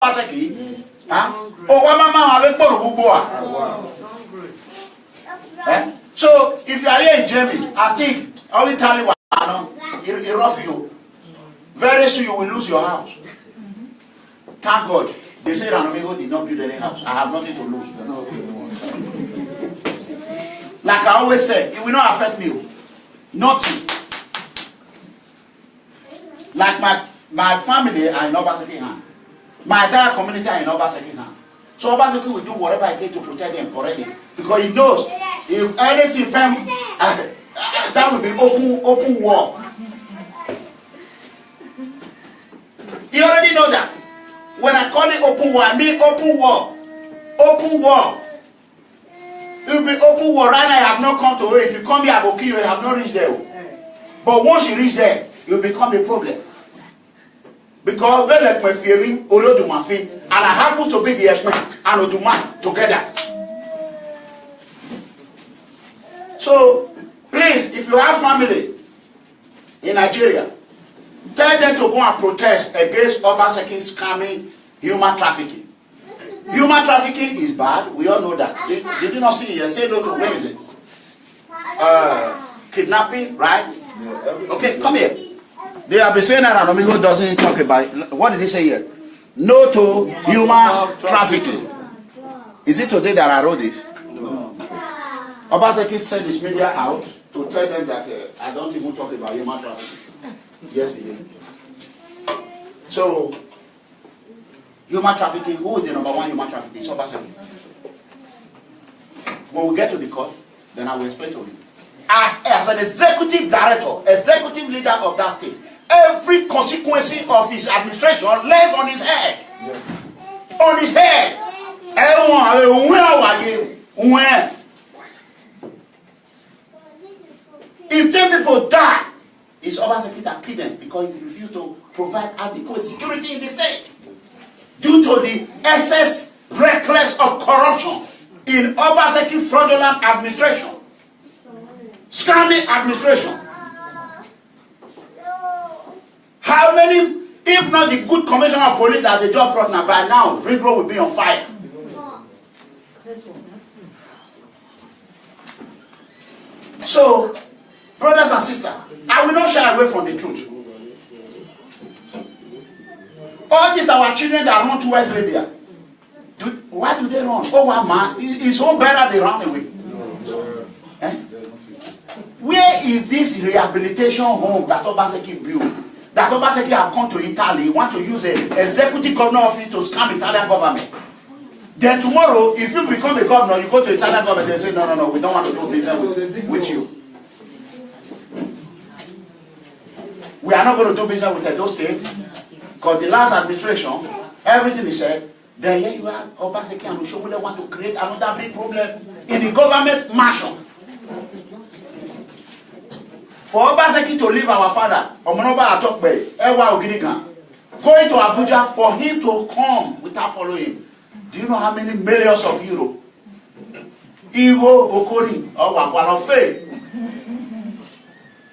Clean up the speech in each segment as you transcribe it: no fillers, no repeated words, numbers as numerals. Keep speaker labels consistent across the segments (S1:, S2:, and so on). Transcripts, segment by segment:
S1: Obaseki. So if you are here in Germany, I think only tell you it rough you. Very soon you will lose your house. Thank God. They say Eranomigho did not build any house. I have nothing to lose. Like I always say, it will not affect me. Nothing. Like my family are in Obaseki hand. My entire community are in Obaseki hand. So Obaseki will do whatever I take to protect them already. Because he knows if anything that will be open war. He already knows that. When I call it open war, I mean open war. Open war. It will be open war. Right now, I have not come to it. If you come here, I will kill you. You have not reached there. But once you reach there, it will become a problem. Because when like my fearing, Olo do my feet, and I happen to be the Ekman and Oduma together. So, please, if you have family in Nigeria, tell them to go and protest against Obaseki scamming human trafficking. Human trafficking is bad. We all know that. Did you not see it? Say no to where is it? Kidnapping, right? Okay, come here. They have been saying that Eranomigho doesn't talk about it. What did he say here? No to human trafficking. Is it today that I wrote it? No. Obaseki sent his media out to tell them that I don't even talk about human trafficking. Yes, he did. So, human trafficking, who is the number one human trafficking? It's Obaseki. When we get to the court, then I will explain to you. As an executive director, executive leader of that state, every consequence of his administration lays on his head. Yes. On his head. If 10 people die, it's Obaseki that killed them because he refused to provide adequate security in the state. Due to the excess reckless of corruption in Obaseki fraudulent administration. Scamming administration. How many, if not the good commissioner of police that the job brought now, by now, Ring Road will be on fire. So, brothers and sisters, I will not shy away from the truth. All these our children that run towards Libya, why do they run? Oh, one man, it's so better they run away. Eh? Where is this rehabilitation home that Obaseki built? That Obaseki have come to Italy, want to use an executive governor office to scam Italian government. Then tomorrow, if you become a governor, you go to Italian government, they say, no, we don't want to do business with you. We are not going to do business with Edo State, because the last administration, everything is said, then here you are, Obaseki and Ushobu, they want to create another big problem in the government mansion. For Obaseki to leave our father, Omonoba Atokbe, Ewa Ogirigan, going to Abuja for him to come without following. Do you know how many millions of euros? Iwo Okori, or Wakwano Faith.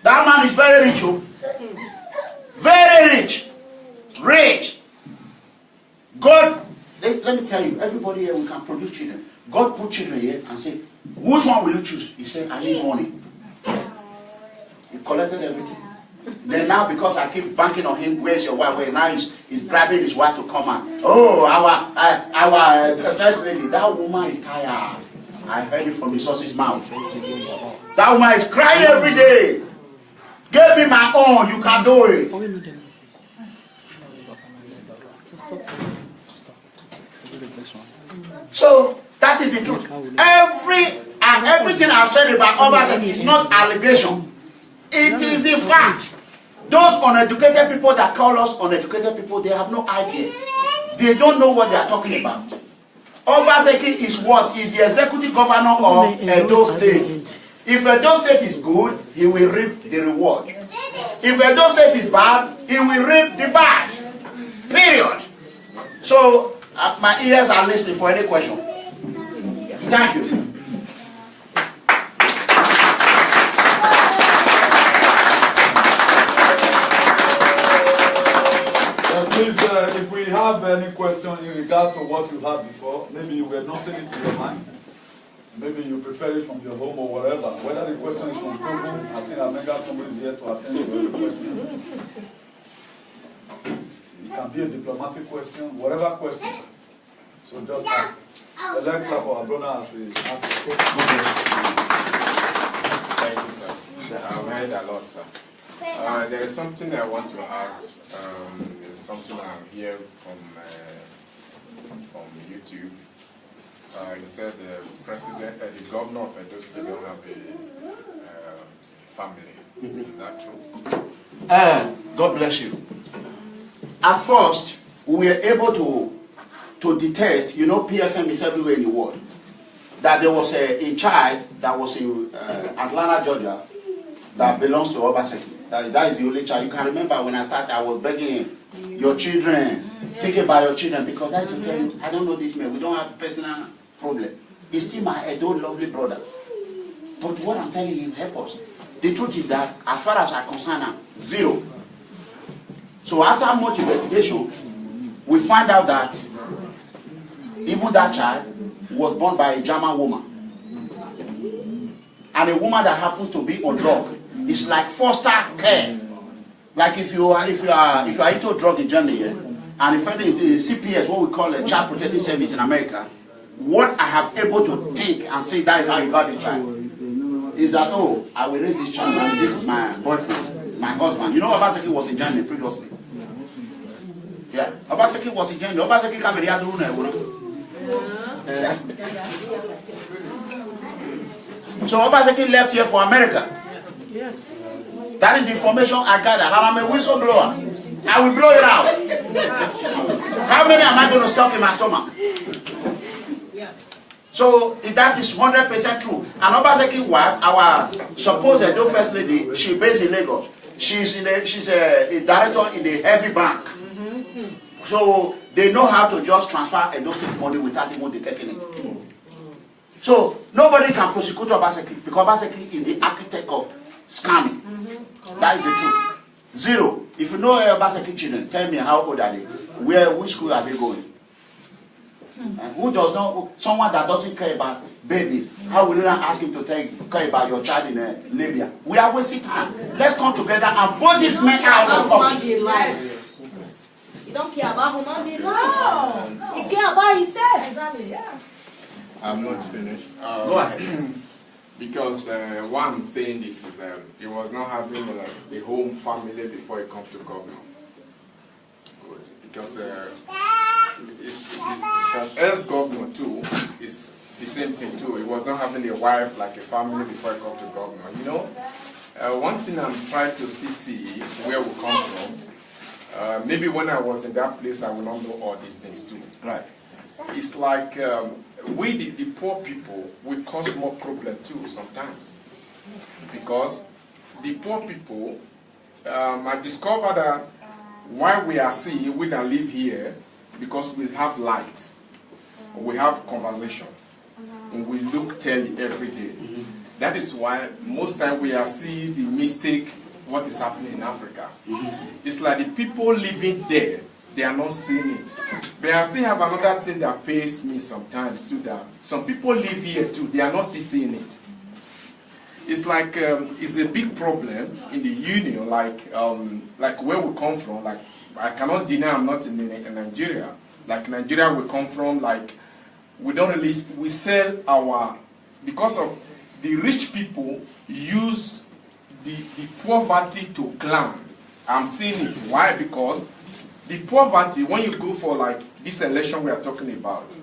S1: That man is very rich. Very rich. Rich. God, let me tell you, everybody here, we can produce children. God put children here and say, which one will you choose? He said, I need money. He collected everything. Then now, because I keep banking on him, where's your wife? Where now he's bribing his wife to come and, oh, our first lady, that woman is tired. I heard it from the source's mouth. That woman is crying every day. Give me my own, you can do it. So, that is the truth. Everything I've said about Obaseki is not allegation. It is the fact. Those uneducated people that call us uneducated people, they have no idea. They don't know what they are talking about. Obaseki is what? Is the executive governor of Edo State. If Edo State is good, he will reap the reward. If Edo State is bad, he will reap the bad. Period. So, my ears are listening for any question. Thank you.
S2: Please, if we have any question in regard to what you had before, maybe you were not saying it in your mind. Maybe you prepare it from your home or whatever. Whether the question is from Togo, I think Omega Togo is here to attend to every question. It can be a diplomatic question, whatever question. So just ask. The leg clap our brother as a question.
S3: Thank you, sir. I've heard a lot, sir. There is something I want to ask. It's something I'm hearing from YouTube. You said the president, the governor of Edo State don't have a family. Is that true?
S1: God bless you. At first, we were able to detect, you know, PFM is everywhere in the world, that there was a child that was in Atlanta, Georgia, that belongs to Obaseki. That is the only child. You can remember when I started, I was begging him, your children, think about your children, because that's okay. I don't know this man. We don't have personal problem. He's still my adult lovely brother. But what I'm telling you, help us. The truth is that, as far as I'm concerned, zero. So after much investigation, we find out that even that child was born by a German woman. And a woman that happens to be on drug. It's like foster care. Like if you are into drug in Germany, and if any CPS, what we call a child protective service in America, what I have able to think and say that is how you got the child is that, oh, I will raise this child and this is my boyfriend, my husband. You know, Obaseki was in Germany previously. Yeah, Obaseki was in Germany. Obaseki came here to So Obaseki left here for America.
S4: Yes.
S1: That is the information I gathered. And I'm a whistleblower. I will blow it out. How many am I going to stop in my stomach? So that is 100% true. And Obaseki's wife, our supposed first lady, she's based in Lagos. She's a director in the heavy bank. So they know how to just transfer Edo State money without even detecting it. So nobody can prosecute Obaseki because Obaseki is the architect of scamming. That is the truth. Zero. If you know Obaseki children, tell me how old are they? Which school are they going? Who does not, someone that doesn't care about babies, how will you not ask him to care about your child in Libya? We are wasting time. Let's come together and vote this man out of office.
S4: You don't care about human being life. You care about himself. Exactly, yeah.
S3: I'm not finished.
S1: Go ahead.
S3: Because why I'm saying this is he was not having the home family before he come to governor. Good. Because from ex-governor too, it's the same thing too. He was not having a wife like a family before he come to governor. You know, one thing I'm trying to still see where we come from. Maybe when I was in that place, I will not know all these things too.
S1: Right.
S3: It's like we, the poor people, we cause more problem too sometimes. Because the poor people, I discovered that why we are seeing, we can live here, because we have light, we have conversation, and we look telly every day. That is why most time we are seeing the mistake, what is happening in Africa. It's like the people living there, they are not seeing it. But I still have another thing that pains me sometimes too, that some people live here too, they are not still seeing it. It's like, it's a big problem in the union, like where we come from. Like, I cannot deny I'm not in Nigeria. Like Nigeria we come from, like, we don't really, we sell our, because of the rich people use the poverty to climb. I'm seeing it. Why? Because the poverty, when you go for like this election we are talking about,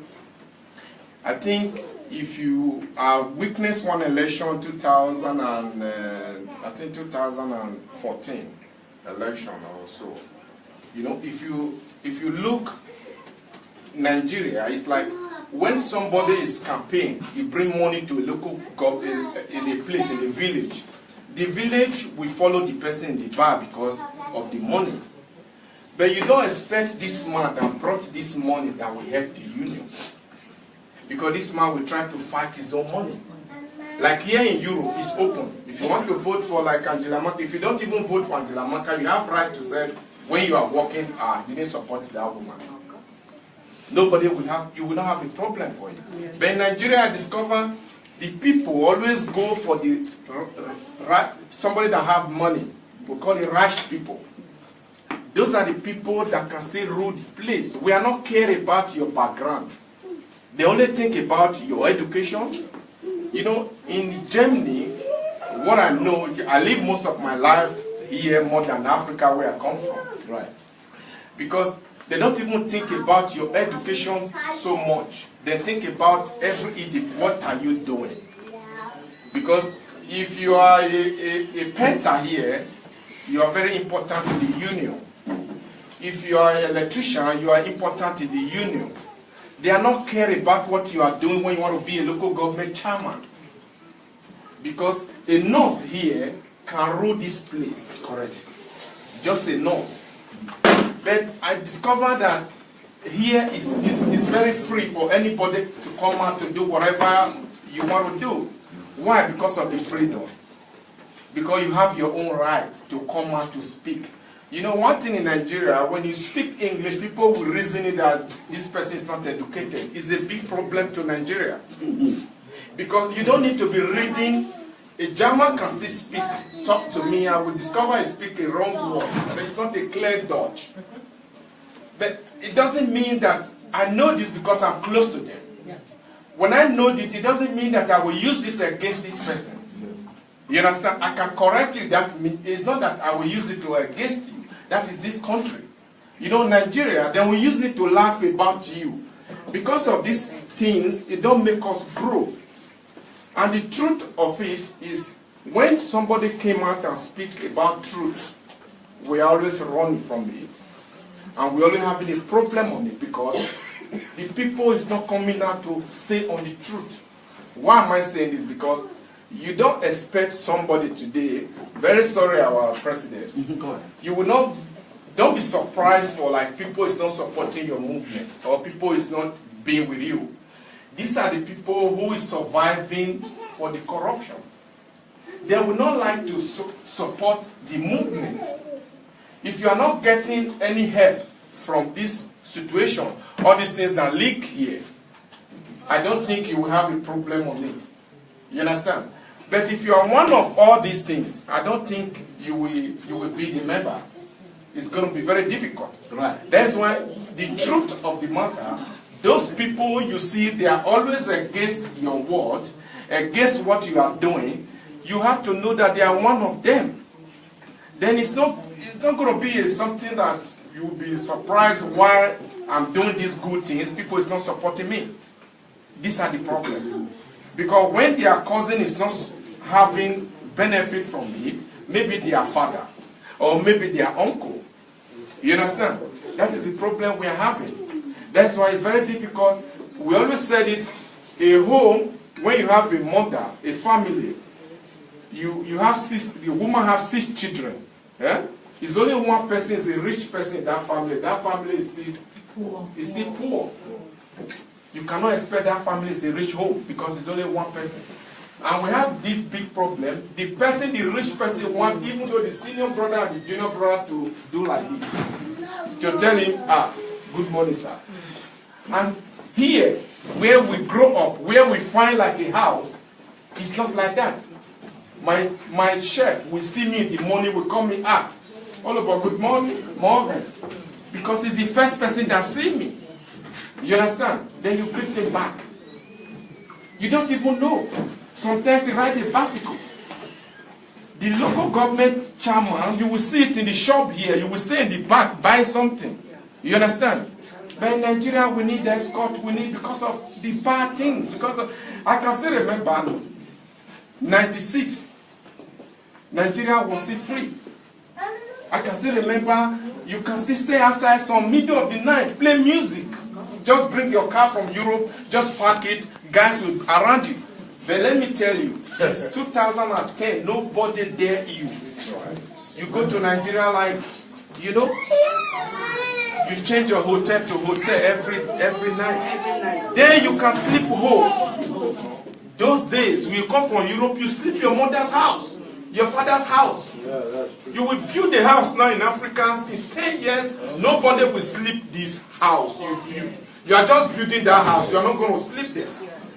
S3: I think if you witness one election, 2014 election or so, you know, if you look Nigeria, it's like when somebody is campaigning, you bring money to a local in a place, in a village. The village will follow the person in the bar because of the money. But you don't expect this man that brought this money that will help the union. Because this man will try to fight his own money. Like here in Europe, it's open. If you want to vote for like Angela Merkel, if you don't even vote for Angela Merkel, you have right to say when you are working, you didn't support that woman. nobody will have, you will not have a problem for it. Yes. But in Nigeria, I discover the people always go for the somebody that have money. We call it rash people. Those are the people that can still rule the place. We are not care about your background. They only think about your education. You know, in Germany, what I know, I live most of my life here more than Africa where I come from. Right. Because they don't even think about your education so much. They think about every idiot, what are you doing? Because if you are a painter here, you are very important in the union. If you are an electrician, you are important in the union. They are not care about what you are doing when you want to be a local government chairman. Because a nurse here can rule this place. Correct. Just a nurse. But I discovered that here is very free for anybody to come out to do whatever you want to do. Why? Because of the freedom. Because you have your own right to come out to speak. You know, one thing in Nigeria, when you speak English, people will reason it that this person is not educated. It's a big problem to Nigeria. Because you don't need to be reading. A German can still speak, talk to me, I will discover I speak a wrong word. And it's not a clear Dutch. But it doesn't mean that I know this because I'm close to them. When I know it, it doesn't mean that I will use it against this person. You understand? I can correct you. That it's not that I will use it to against you. That is this country. You know, Nigeria, then we use it to laugh about you. Because of these things, it don't make us grow. And the truth of it is, when somebody came out and speak about truth, we always run from it. And we only having a problem on it because the people is not coming out to stay on the truth. Why am I saying this? Because you don't expect somebody today, very sorry our president, you will not, don't be surprised for like people is not supporting your movement or people is not being with you. These are the people who is surviving for the corruption. They will not like to support the movement. If you are not getting any help from this situation, all these things that leak here, I don't think you will have a problem on it. You understand? But if you are one of all these things, I don't think you will be the member. It's going to be very difficult. Right. That's why the truth of the matter, those people you see, they are always against your word, against what you are doing. You have to know that they are one of them. Then it's not going to be something that you will be surprised why I'm doing these good things. People is not supporting me. These are the problem. Because when their cousin is not having benefit from it, maybe their father or maybe their uncle. You understand? That is the problem we are having. That's why it's very difficult. We always said it, a home, when you have a mother, a family, you have the woman has 6 children. Yeah? It's only one person is a rich person in that family. That family is still poor. Is still poor. You cannot expect that family is a rich home because it's only one person. And we have this big problem. The rich person wants, even though the senior brother and the junior brother to do like this. To tell him, good morning, sir. And here, where we grow up, where we find like a house, it's not like that. My chef will see me in the morning, will call me up. All about good morning, Morgan. Because he's the first person that see me. You understand? Then you greet him back. You don't even know. Sometimes he ride a bicycle. The local government chairman, you will see it in the shop here. You will stay in the back, buy something. You understand? But in Nigeria, we need escort. We need because of the bad things. I can still remember, 96, Nigeria was still free. I can still remember, you can still stay outside some middle of the night, play music. Just bring your car from Europe, just park it, guys will around you. But let me tell you, since 2010, nobody dare you. You go to Nigeria like, you know, you change your hotel to hotel every night. Then you can sleep home. Those days, when you come from Europe, you sleep your mother's house, your father's house. You will build a house now in Africa since 10 years. Nobody will sleep this house you build. You are just building that house. You are not going to sleep there.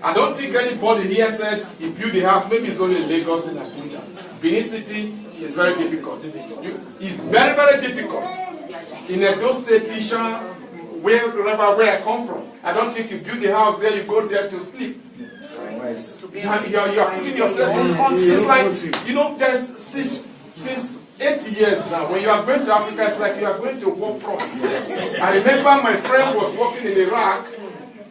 S3: I don't think anybody here said he built the house. Maybe it's only Lagos and Abuja. Benin City is very difficult. It's very, very difficult. In Edo State, Isha, wherever I come from, I don't think you build the house there, you go there to sleep. You are putting yourself in country. It's like, you know, there's since 8 years now, when you are going to Africa, it's like you are going to war front. I remember my friend was working in Iraq.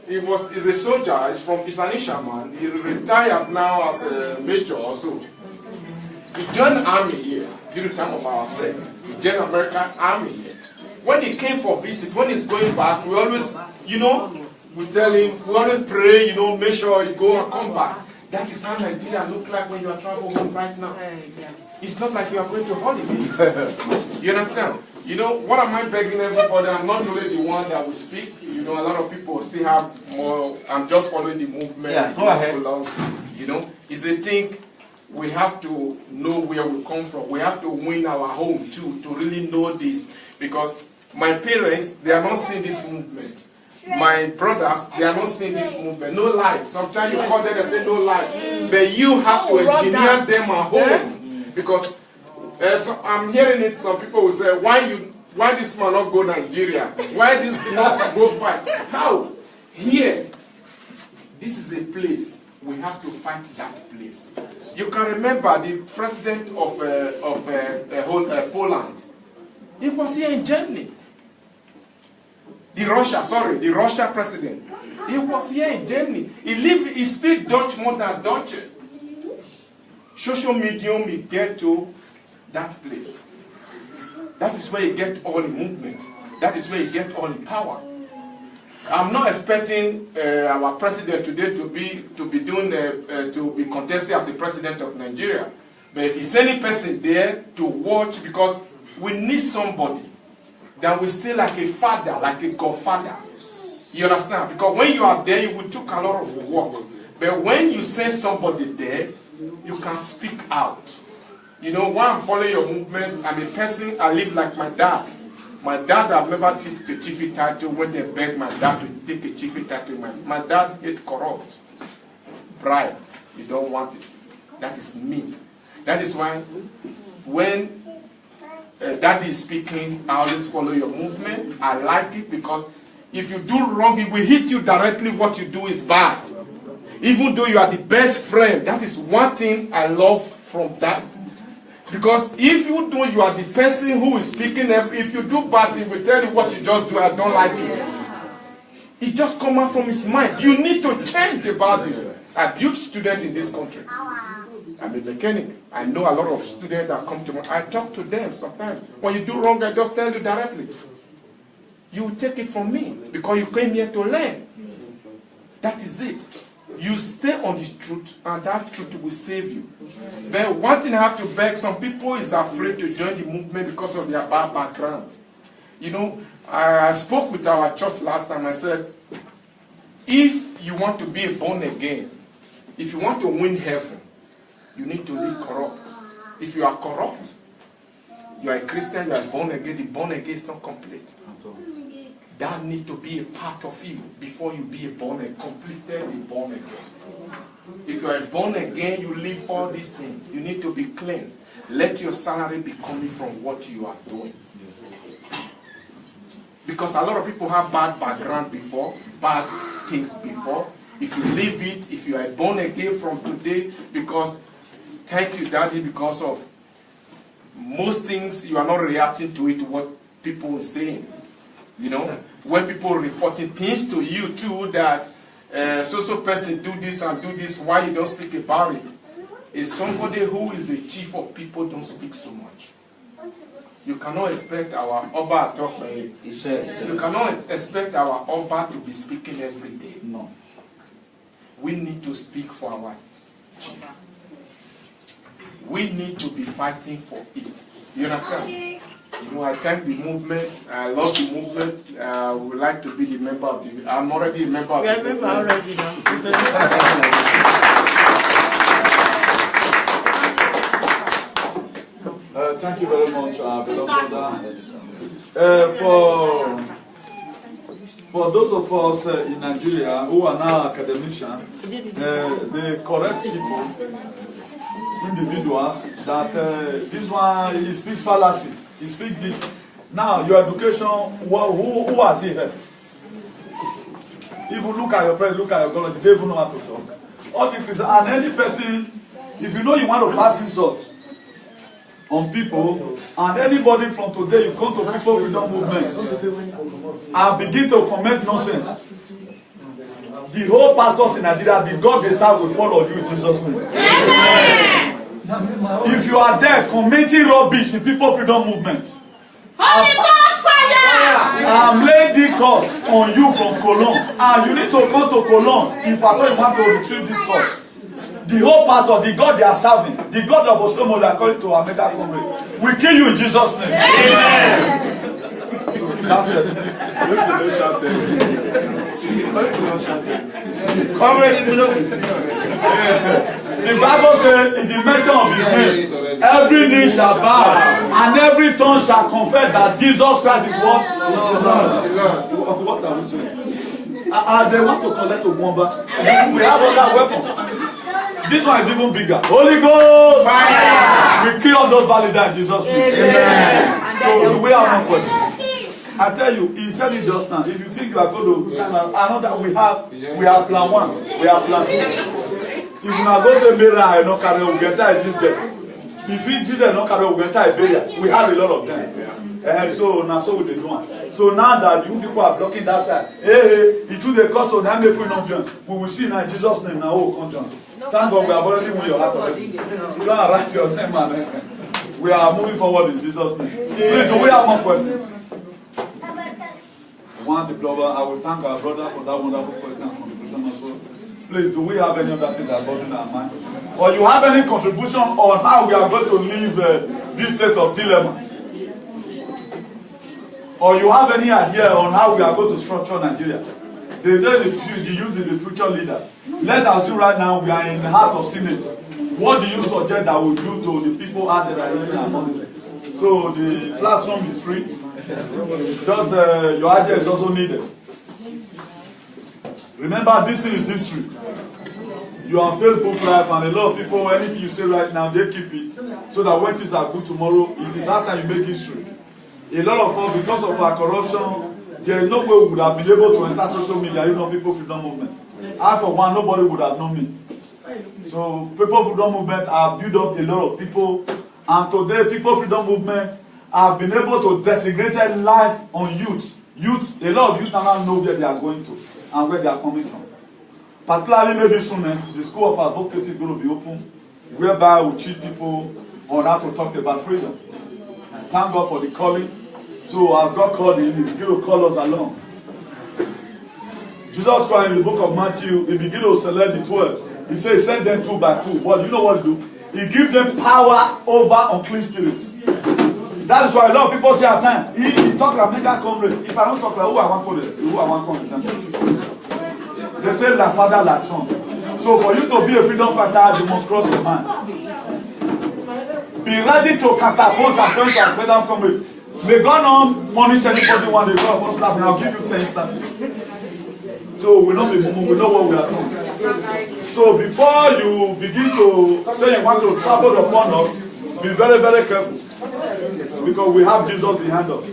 S3: He's a soldier. He's an Ishaman. He retired now as a major also. He joined the army here during the time of our sect. He joined the American army here. When he came for visit, when he's going back, we always, you know, we tell him, we always pray, you know, make sure you go and come back. That is how Nigeria look like when you are traveling home right now. It's not like you are going to holiday. You understand? You know, what am I begging everybody? I'm not only the one that will speak. You know, a lot of people still have more. I'm just following the movement.
S1: Yeah, go ahead.
S3: You know, it's a thing. We have to know where we come from. We have to win our home too, to really know this. Because my parents, they are not seeing this movement. My brothers, they are not seeing this movement. No life. Sometimes you call them and say no life. But you have to engineer them at home. Because so I'm hearing it, some people will say, why this man not go Nigeria? Why this not go fight? How? Here, this is a place. We have to fight that place. You can remember the president of Poland. He was here in Germany. The Russia president. He was here in Germany. He speaks Dutch more than Dutch. Social medium, he get to that place. That is where you get all the movement. That is where you get all the power. I'm not expecting our president today to be contested as the president of Nigeria. But if he's any person there to watch, because we need somebody that will stay like a father, like a godfather. You understand? Because when you are there, you will take a lot of work. But when you send somebody there, you can speak out. You know, when I'm following your movement, I'm a person, I live like my dad. My dad have never taken a chiefy title when they begged my dad to take a chiefy title. My dad hate corrupt, bribe. You don't want it. That is me. That is why when daddy is speaking, I always follow your movement. I like it because if you do wrong, it will hit you directly. What you do is bad. Even though you are the best friend, that is one thing I love from that. Because if you do, you are the person who is speaking. If you do bad, he will tell you what you just do. I don't like it. It just comes out from his mind. You need to change about this. I'm a huge student in this country. I'm a mechanic. I know a lot of students that come to me. I talk to them sometimes. When you do wrong, I just tell you directly. You will take it from me because you came here to learn. That is it. You stay on the truth, and that truth will save you. But one thing I have to beg, some people is afraid to join the movement because of their bad background. You know, I spoke with our church last time. I said, if you want to be born again, if you want to win heaven, you need to live corrupt. If you are corrupt, you are a Christian, you are born again, the born again is not complete. That need to be a part of you before you be a born again, completely born again. If you are born again, you live all these things. You need to be clean. Let your salary be coming from what you are doing. Because a lot of people have bad background before, bad things before. If you leave it, if you are born again from today, because, thank you, Daddy, because of most things, you are not reacting to it, what people are saying. You know, when people are reporting things to you too, that so person do this and do this, why you don't speak about it? Is somebody who is the chief of people don't speak so much. You cannot expect our Oba you cannot expect our Oba to be speaking every day. No. We need to speak for our chief. We need to be fighting for it. You understand? You know, I thank the movement. I love the movement. I would like to be the member of the. I'm already a member of the movement. We are a member already now.
S2: Thank you very much, beloved brother. for those of us in Nigeria who are now academicians, the correct people, individuals, that this one, he speaks fallacy, he speaks this. Now, your education, who has he helped? Even look at your parents, look at your college, they even know how to talk. All the Christians, and any person, if you know you want to pass insult on people, and anybody from today, you come to People Freedom Movement and begin to commit nonsense, the whole pastors in Nigeria, the God they serve will follow you in Jesus' name. If you are there committing rubbish in People Freedom Movement,
S4: Holy Ghost fire!
S2: I'm laying the curse on you from Cologne, and you need to come to Cologne if at all you want to retrieve this curse. The whole pastor, the God they are serving, the God of Oslomo, according to our mega comrade, will kill you in Jesus' name. Amen. That's it. The Bible says, in the mention of his name, every knee shall bow and every tongue shall confess that Jesus Christ is what? What are we saying? They want to collect a bomb. We have other weapons. This one is even bigger. Holy Ghost! Fire! We kill all those validated in Jesus' name. Amen. So we have one question. I tell you, he said it just now. If you think you are going to another, we have plan 1, we have plan 2. If you now go say Mary and no carry, we get that Jesus. If you Jesus no carry, we get that burial. We have a lot of them. So now so we dey do one. So now that you people are blocking that side, it will the cause of that make we not join. We will see now in Jesus' name now who will come join. Thank God we have already moved your heart already. You don't write your name, man. We are moving forward in Jesus' name. Please, do we have more questions? One diplomat, I will thank our brother for that wonderful question from the Christian also. Please, do we have any other thing that's bothering our mind? Or you have any contribution on how we are going to leave this state of dilemma? Or you have any idea on how we are going to structure Nigeria? They say the youth is the future leader. Let us do right now, we are in the heart of Senate. What do you suggest that we do to the people out there that are eating our money? So the platform is free. Just your idea is also needed. Remember, this thing is history. You are on Facebook Live, and a lot of people, anything you say right now, they keep it. So that when things are good tomorrow, it is that time you make history. A lot of us, because of our corruption, there is no way we would have been able to enter social media, you know, People Freedom Movement. I, for one, nobody would have known me. So, People Freedom Movement have built up a lot of people, and today, People Freedom Movement have been able to designate life on youth. Youth, a lot of youth now know where they are going to and where they are coming from. Particularly maybe soon, the school of advocacy is going to be open, whereby we teach people on how to talk about freedom. Thank God for the calling. So as God called him, he began to call us along. Jesus Christ in the book of Matthew, he began to select the 12. He said, send them 2 by 2. But you know what he do? He gives them power over unclean spirits. That is why a lot of people say at times, he talk like mega comrade. If I don't talk like who I want to who I want to they say like father, like son. So for you to be a freedom fighter, you must cross your mind. Be ready to catapult and turn to a freedom comrade. May God not punish anybody when they go first class, and I'll give you 10 stars. So we know we know what we are doing. So before you begin to say you want to travel upon us, be very, very careful. Because we have Jesus behind us.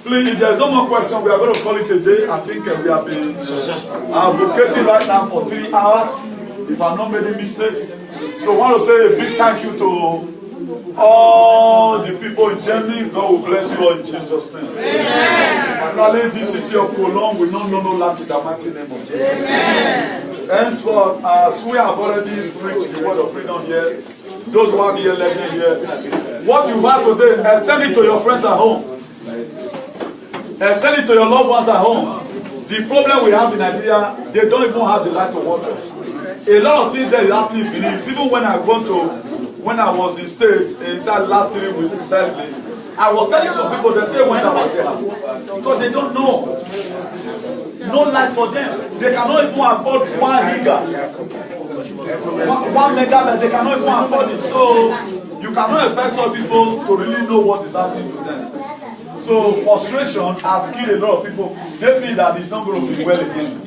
S2: Please, if there's no more question, we are going to call it a day. I think we have been advocating right now for 3 hours, if I'm not making mistakes. So I want to say a big thank you to all the people in Germany. God will bless you all in Jesus' name. Finally, this city of Cologne will not know no lack in the mighty name of Jesus. Henceforth, as we have already preached the word of freedom here, those who are here, let me hear. What you have today, extend it to your friends at home. Extend it to your loved ones at home. The problem we have in Nigeria, they don't even have the right to watch us. A lot of things that is happening in Benin. Even when I was in States, inside last 3 weeks, I was telling some people, they say when I was here, because they don't know. No light for them. They cannot even afford 1 giga. 1 megabyte, they cannot even afford it. So you cannot expect some people to really know what is happening to them. So frustration have killed a lot of people. They feel that it's not going to be well again.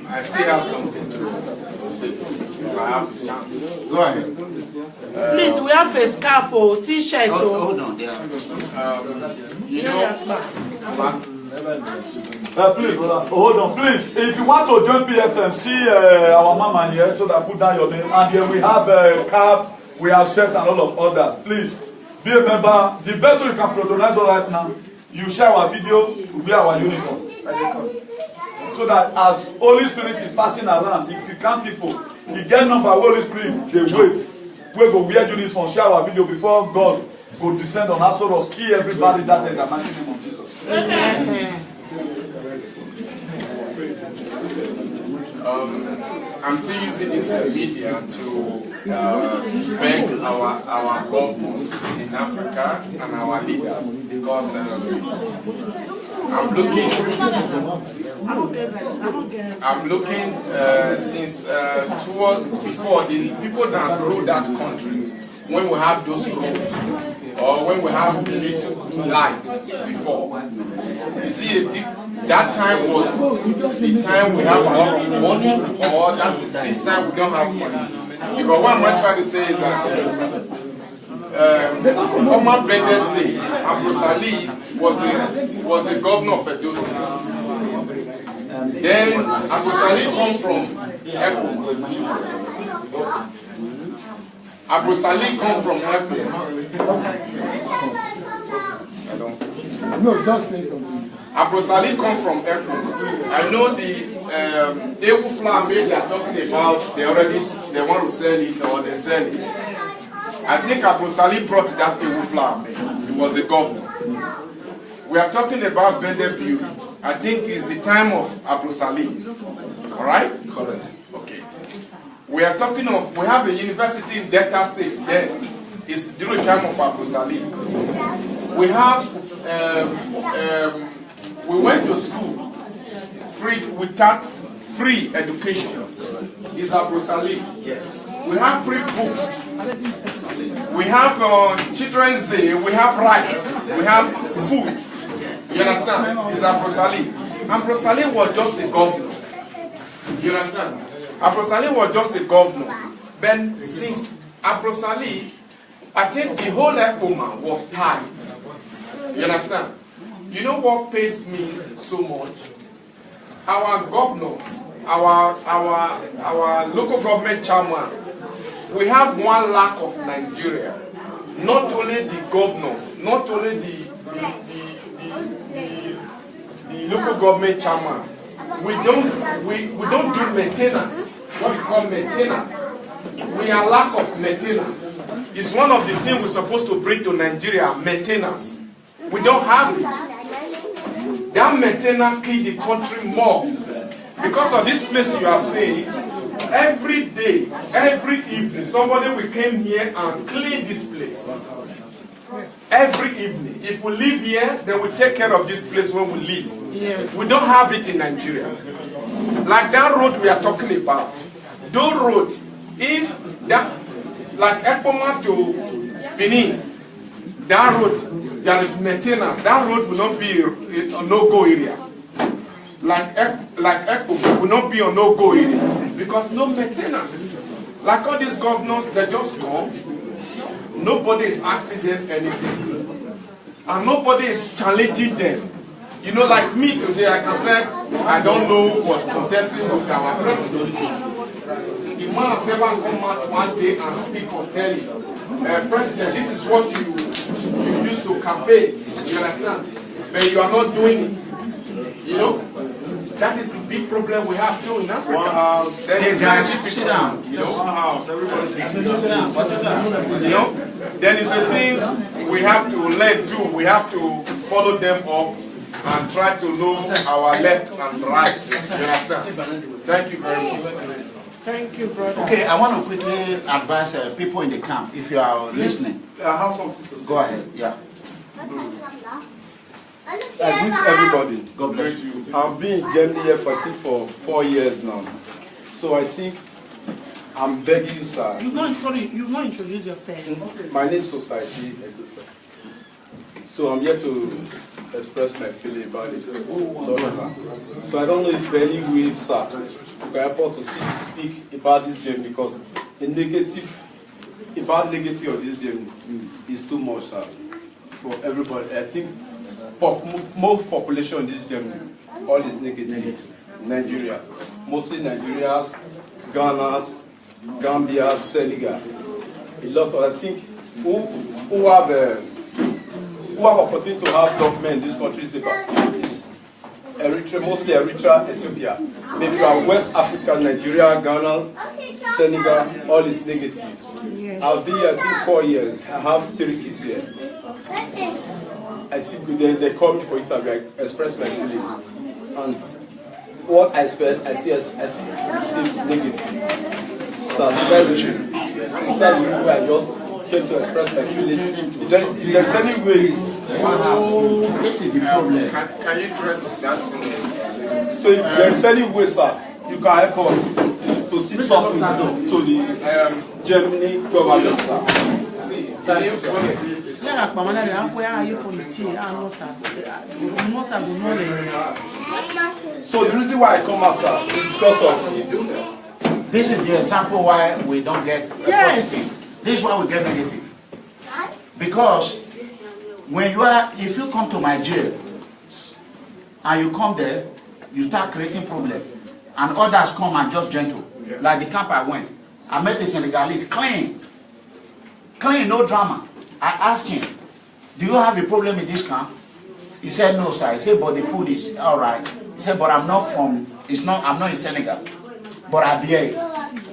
S3: I still have something to say if I have the chance.
S1: Go ahead.
S5: Please, we have a scarf or t-shirt.
S1: Hold on, there.
S3: You know,
S2: Please, brother, hold on, please. If you want to join PFM, see our mama here, so that put down your name. And here we have cap, we have shirts and all of other. Please, be a member. The best way you can patronize us right now, you share our video, to wear our uniform. So that as Holy Spirit is passing around, if you count people, you get number Holy Spirit, they wait. We go wear uniform, share our video before God will descend on us, so to kill everybody that in the mighty name of Jesus.
S3: I'm still using this media to beg our governors in Africa and our leaders, because I'm looking since before the people that rule that country, when we have those roads, or when we have little light before. You see, that time was the time we have a lot of money, or this time we don't have money. Because what I'm trying to say is that former Bender State, Ambrosali was a governor of Edo State. Then Ambrosali comes from Epo. Ambrosali comes from Epo.
S6: No, just say something.
S3: Ambrosali comes from Epo. I know the Ewu flour they are talking about, they want to sell it or they sell it. I think Ambrosali brought that Ewu flour. He was a governor. We are talking about Bender Beauty. I think it's the time of Ambrosali. Alright? Correct. Okay. We are talking of, we have a university in Delta State then. It's during the time of Ambrosali. We have, we went to school without free education. It's Ambrosali. Yes. We have free books. We have Children's Day. We have rice. We have food. You understand? It's Ambrosali. Ambrosali was just a governor. You understand? Ambrosali was just a governor. Then since Ambrosali, I think the whole Ekpoma was tied. You understand? You know what pains me so much? Our governors, our local government chairman, we have one lack of Nigeria. Not only the governors, not only the local government chairman. We don't do maintenance. What we call maintenance. We are lack of maintenance. It's one of the things we're supposed to bring to Nigeria, maintenance. We don't have it. That maintenance kills the country more. Because of this place you are staying, every day, every evening, somebody will come here and clean this place. Every evening. If we live here, then we take care of this place when we leave. Yes. We don't have it in Nigeria. Like that road we are talking about. That road, if that, like Ekpoma to Benin, that road, there is maintenance. That road will not be a no-go area. Like Ekpoma will not be a no-go area. Because no maintenance. Like all these governors, they just come. Nobody is asking them anything. And nobody is challenging them. You know, like me today, like I said, I don't know what's contesting with our president. The man has never come out one day and speak or tell you, President, this is what you used to campaign. You understand? But you are not doing it. You know? That is the big problem we have too in Africa.
S1: One house.
S3: Then
S1: Hey guys, sit down.
S3: You know?
S1: One house. Everybody sit down.
S3: You know? Then it's a thing we have to learn too. We have to follow them up and try to know our left and right. You understand? Thank you very much.
S5: Thank you, brother.
S1: Okay, I want to quickly advise people in the camp, if you are listening.
S2: I have something to say.
S1: Go ahead, yeah.
S7: I greet everybody.
S1: God bless you.
S7: I've been in Germany here for 4 years now. So I think I'm begging you, sir.
S5: You've not introduced yourself.
S7: My name is Society. So I'm here to express my feeling about it. So I don't know if any way, sir, you can help us to speak about this gem, because the negative, about negative of this gem is too much, sir, for everybody. I think most population in this gem, all is negative. Nigeria, mostly Nigerians, Ghanas, Gambia, Senegal. A lot of, I think, who have opportunity to have government in this country is Eritrea, mostly Eritrea, Ethiopia. Maybe West Africa, Nigeria, Ghana, Senegal, all is negative. I've been here, I think, 4 years. I have 3 kids here. I see they call me for interview, I express my feeling. And what I expect, I see negative. So that's the reason I just came to express my feelings. If there's any way,
S1: this is the problem.
S3: Can you address that?
S7: So if there's any way, sir, you can help us to sit up to the Germany government, sir. So the reason why I come out, sir, is because of
S1: this is the example why we don't get positive. This is why we get negative. Because when if you come to my jail and you come there, you start creating problem, and others come and just gentle. Like the camp I went, I met a Senegalese, clean, no drama. I asked him, "Do you have a problem in this camp?" He said, "No, sir." I said, "But the food is all right." He said, "But I'm not in Senegal, but I bear it."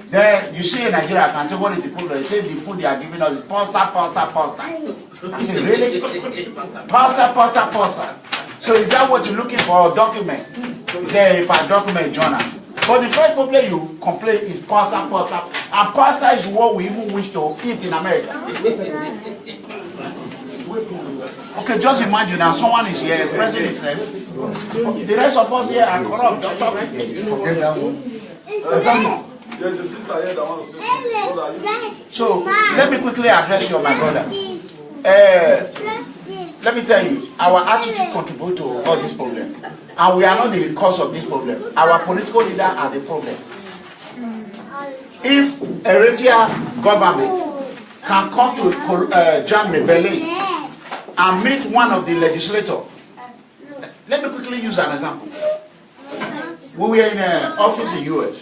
S1: Then you see in Nigeria, I can say, "What is the problem?" He said, "The food they are giving us is pasta." I said, "Really? Pasta. So is that what you're looking for? A document?" He said, "If I document journal." But the first problem you complain is pasta. And pasta is what we even wish to eat in America. Okay, just imagine now someone is here expressing himself. The rest of us here are corrupt. Just talking.
S6: Forget that one.
S1: Exactly.
S2: There's a sister here that wants to say something. What are you?
S1: So let me quickly address you, my brother. Let me tell you, our attitude contributes to all these problems. And we are not the cause of this problem. Our political leaders are the problem. If Eritrea government can come to jam rebellion and meet one of the legislators, let me quickly use an example. When we were in an office in US,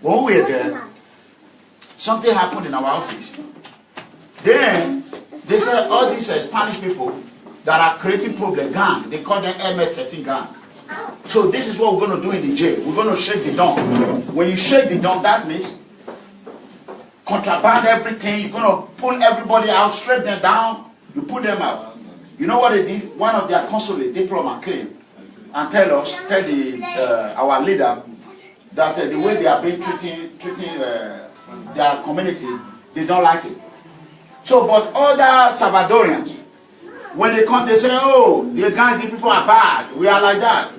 S1: when we were there, something happened in our office. Then they said all these Spanish people that are creating problem, gang, they call them MS-13 gang. So this is what we're going to do in the jail. We're going to shake the dome. When you shake the dome, that means contraband everything. You're going to pull everybody out, strip them down, you put them out. You know what they did? One of their consulate diplomat came and tell our leader that the way they are being treating their community, they don't like it. So, but other Salvadorians, when they come, they say, "Oh, the Gandhi people are bad. We are like that."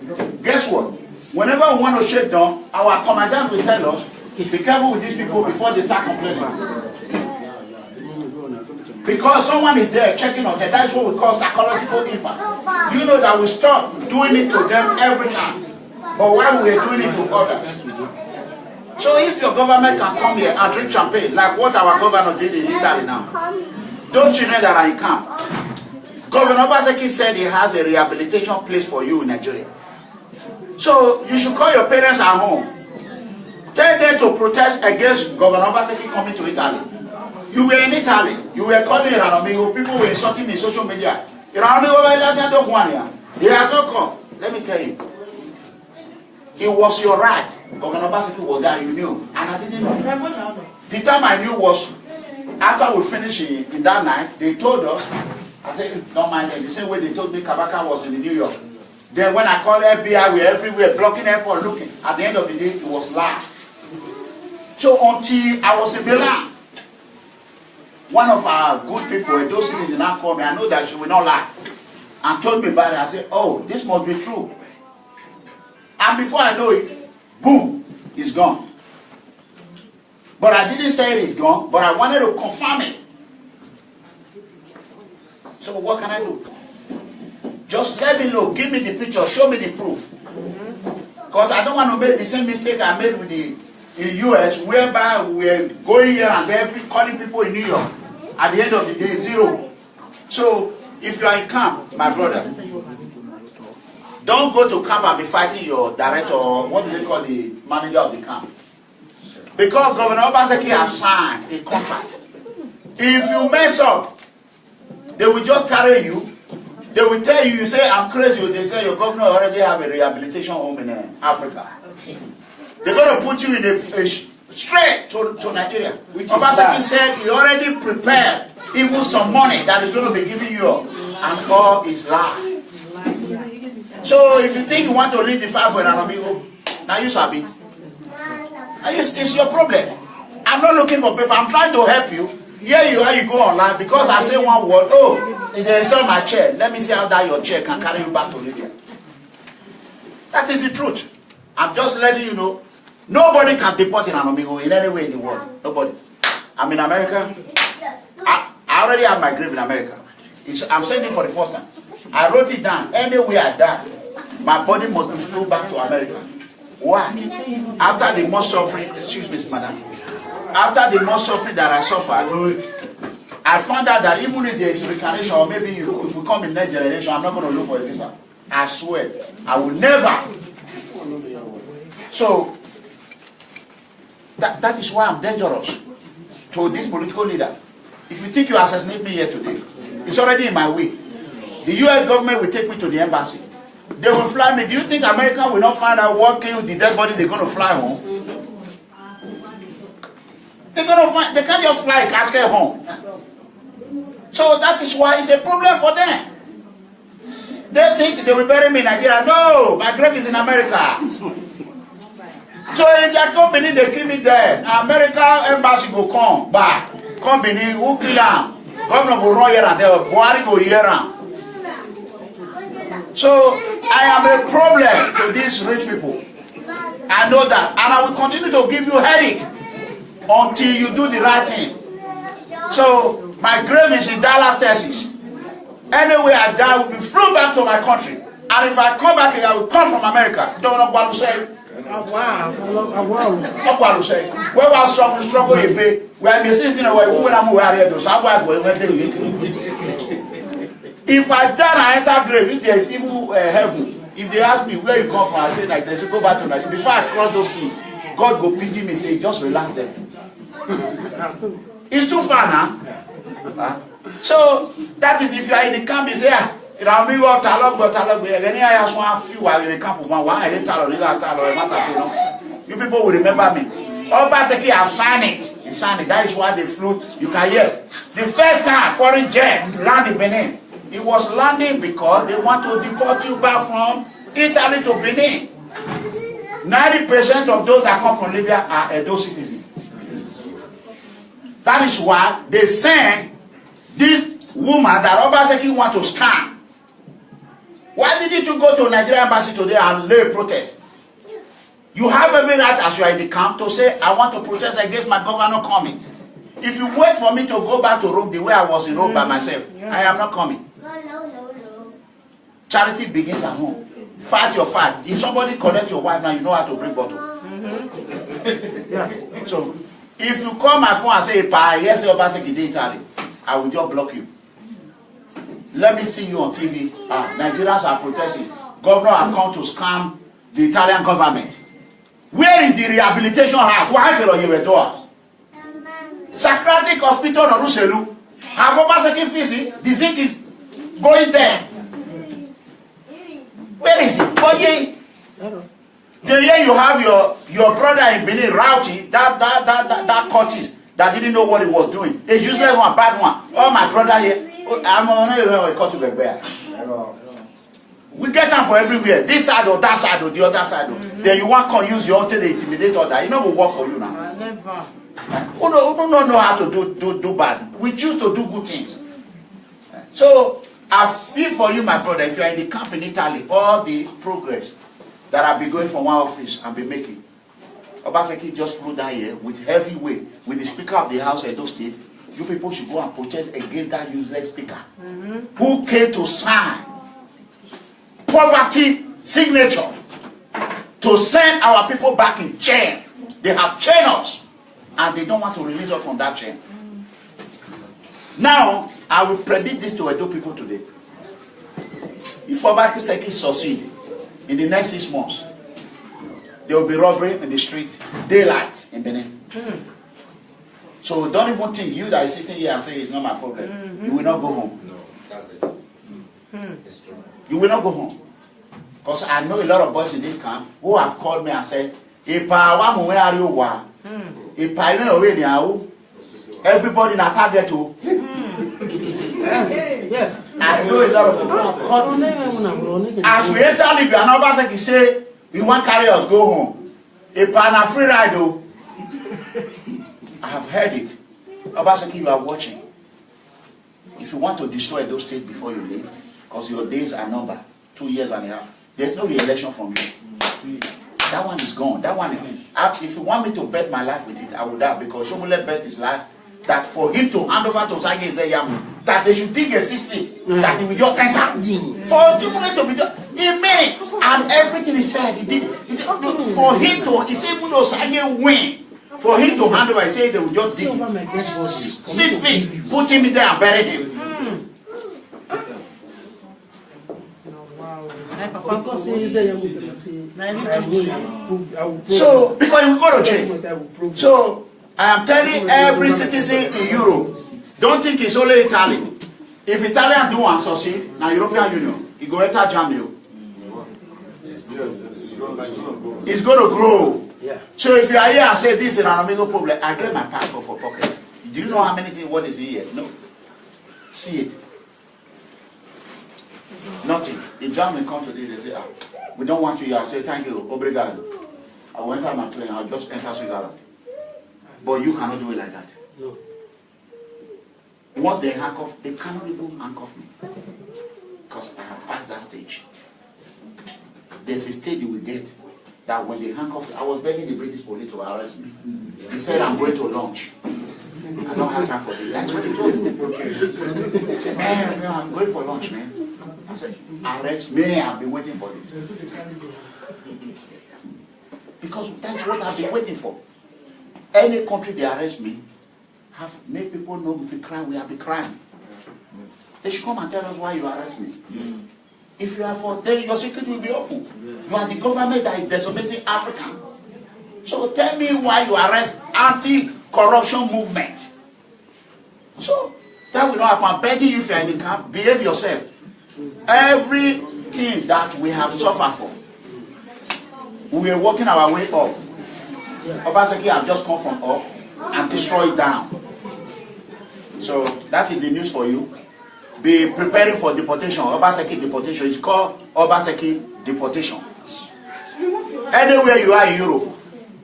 S1: Guess what? Whenever we want to shake down, our commandant will tell us, "Be careful with these people before they start complaining." Because someone is there checking on them. That's what we call psychological impact. You know that we stop doing it to them every time, but while we are doing it to others. So if your government can come here and drink champagne, like what our governor did in Italy now, those children that are in camp, Governor Obaseki said he has a rehabilitation place for you in Nigeria. So you should call your parents at home. Tell them to protest against Governor Obaseki coming to Italy. You were in Italy. You were calling Eranomigho. People were insulting me in social media. Eranomigho, he has not come. Let me tell you. It was your right. Governor Obaseki was there, you knew. And I didn't know. The time I knew was after we finished in that night, they told us, I said, "Don't mind them." The same way they told me Kabaka was in New York. Then when I called FBI, we were everywhere, blocking airport, looking. At the end of the day, it was live. So until I was in Milan, one of our good people, those citizens now called me. I know that she will not lie. And told me about it. I said, "Oh, this must be true." And before I know it, boom, it's gone. But I didn't say it's gone, but I wanted to confirm it. So what can I do? Just let me know, give me the picture, show me the proof. Because I don't want to make the same mistake I made with the US, whereby we're going here and there, calling people in New York. At the end of the day, zero. So if you are in camp, my brother, don't go to camp and be fighting your director or what do they call the manager of the camp. Because Governor Obaseki has signed a contract. If you mess up, they will just carry you. They will tell you, you say, I'm crazy. They say, your governor already have a rehabilitation home in Africa. They're going to put you in a straight to Nigeria. Obaseki said he already prepared even some money that is going to be given you, and all is lie. So if you think you want to lead the fight for Eranomigho, now you sabi. It's your problem. I'm not looking for paper. I'm trying to help you. Here you are, you go online because I say one word. Oh, they saw my chair. Let me see how that your chair can carry you back to Libya. That is the truth. I'm just letting you know. Nobody can deport Eranomigho in any way in the world. Nobody. I'm in America. I already have my grave in America. I'm saying it for the first time. I wrote it down. Anywhere I die, my body must be flown back to America. Why? After the most suffering, excuse me, madam. After the most suffering that I suffered, I found out that even if there is reincarnation, or maybe if we come in next generation, I'm not going to look for a visa. I swear, I will never. So, that is why I'm dangerous to this political leader. If you think you assassinate me here today, it's already in my way. The US government will take me to the embassy. They will fly me. Do you think America will not find out what killed the dead body they're going to fly home? They're going to find, they can't just fly a casket home. So that is why it's a problem for them. They think they will bury me in Nigeria. No, my grave is in America. So if their company, they kill me there. America embassy will come back. Company, who kill them? Governor will run here and there. Buhari go here and. So I am a problem to these rich people. I know that. And I will continue to give you headache until you do the right thing. So my grave is in Dallas, Texas. Anyway I die, I will be flown back to my country. And if I come back here, I will come from America. Don't know what to say.
S5: Wow.
S1: What to say? Where was struggle you pay? Where I'm sitting away, who will I move here? So I'm going to if I die and enter grave, if there is even heaven, if they ask me where you come from, I say like they should go back to Nigeria. Before I cross those seas, God go pity me, say just relax them. It's too far now. So that is if you are in the camp, you say, Eranomigho talog, any I ask one few while in the camp of one, you people will remember me. Obaseki have signed it. He signed it. That is why they flew. You can hear. The first time foreign jet landed in Benin, it was landing because they want to deport you back from Italy to Benin. 90% of those that come from Libya are Edo citizens. That is why they sent this woman that Obaseki want to scam. Why didn't you go to Nigeria embassy today and lay protest? You have every right as you are in the camp to say, I want to protest against my governor coming. If you wait for me to go back to Rome the way I was in Rome by myself, I am not coming. Charity begins at home. Fight your fight. If somebody connect your wife now, you know how to bring bottle. So, if you call my phone and say, yes, Obaseki in Italy, I will just block you. Let me see you on TV. Nigerians are protesting. Governor have come to scam the Italian government. Where is the rehabilitation house? Why are you doors? Socratic Hospital on Ruselu. Have Obaseki visit? The zinc is going there. Where is it? But the year you have your brother in Benin, Rauti, that cultist that didn't know what he was doing. A useless one, bad one. Oh, my brother here. I'm on a cut to the bear. We get them for everywhere. This side or that side or the other side. Then you want to use your own to intimidate others. You know will work for you now.
S5: Never.
S1: Who don't know how to do bad. We choose to do good things. So I feel for you, my brother, if you are in the camp in Italy, all the progress that I've been going from one office and been making. Obaseki just flew down here with heavy weight, with the Speaker of the House, Edo State, You people should go and protest against that useless speaker who came to sign poverty signature to send our people back in chain. They have chained us and they don't want to release us from that chain. Now, I will predict this to Edo people today. If Obakiseki succeed in the next 6 months, there will be robbery in the street, daylight in Benin. So don't even think you that is sitting here and say it's not my problem. You will not go home.
S3: No, that's it. It's true.
S1: You will not go home. Because I know a lot of boys in this camp who have called me and said, everybody in a target too.
S5: Yes.
S1: I know a lot of people who have called me. As we enter Libya, and Obaseki say, we want carry us go home. A pan free ride though. I have heard it. Obaseki, you are watching. If you want to destroy those states before you leave, because your days are numbered, 2 years and a half, there's no re-election from you. That one is gone. That one, if you want me to bet my life with it, I will die, because Shomule bet his life that for him to hand over to Sage Zeyamu, that they should dig a 6 feet, that he will just enter. For Shomule to be done, he made it, and everything he said, he did. He said, for him to, he said, even though Sage win, for him to hand over, he said they will just dig 6 feet, put him in there and bury him. So, because we go to jail. So, I am telling every citizen in Europe, don't think it's only Italy. If Italian do and succeed, now European Union, it go enter Germany. It's going to grow. So if you are here and say this is an Eranomigho problem, I get my passport for pocket. Do you know how many things, what is here? No. See it. Nothing. If Germany come today, they say, we don't want you here. I say, thank you, obrigado. I will enter my plane, I'll just enter Switzerland. But you cannot do it like that. No. Once they handcuff, they cannot even handcuff me. Because I have passed that stage. There's a stage you will get that when they handcuff, I was begging the British police to arrest me. He said, I'm going to lunch. I don't have time for this. That's what he told me. He said, man, I'm going for lunch, man. I said, arrest me, I've been waiting for this. Because that's what I've been waiting for. Any country they arrest me, have made people know we can cry, we have been crying. They should come and tell us why you arrest me. If you are for, then your secret will be open. You are the government that is decimating Africa. So tell me why you arrest anti-corruption movement. So that will not happen. I'm begging you, if you are in the camp, behave yourself. Everything that we have suffered for, we are working our way up. Obaseki have just come from up and destroyed down. So that is the news for you. Be preparing for deportation. Obaseki deportation. It's called Obaseki deportation. Anywhere you are in Europe,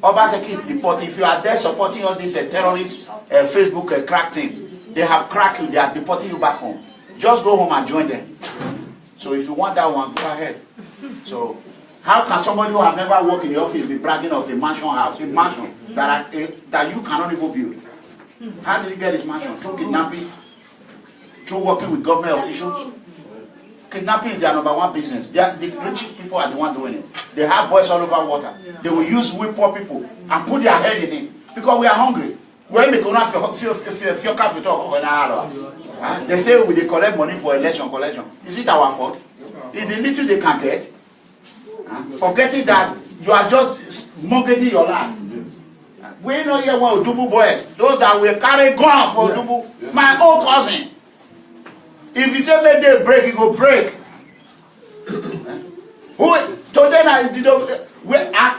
S1: Obaseki is deported. If you are there supporting all these terrorist Facebook crack team, they have cracked you. They are deporting you back home. Just go home and join them. So if you want that one, go ahead. So how can somebody who have never worked in the office be bragging of a mansion house, a mansion that you cannot even build? How did he get his mansion? Through kidnapping? Through working with government officials? Kidnapping is their #1 business. The rich people are the ones doing it. They have boys all over water. They will use we poor people and put their head in it because we are hungry. When they cannot they say we they collect money for election collection. Is it our fault? Is the little they can get? Forgetting that you are just mortgaging your life. We know here one Odubu boys, those that will carry gun for Odubu. My own cousin. If he say make they break, he go break. Who today now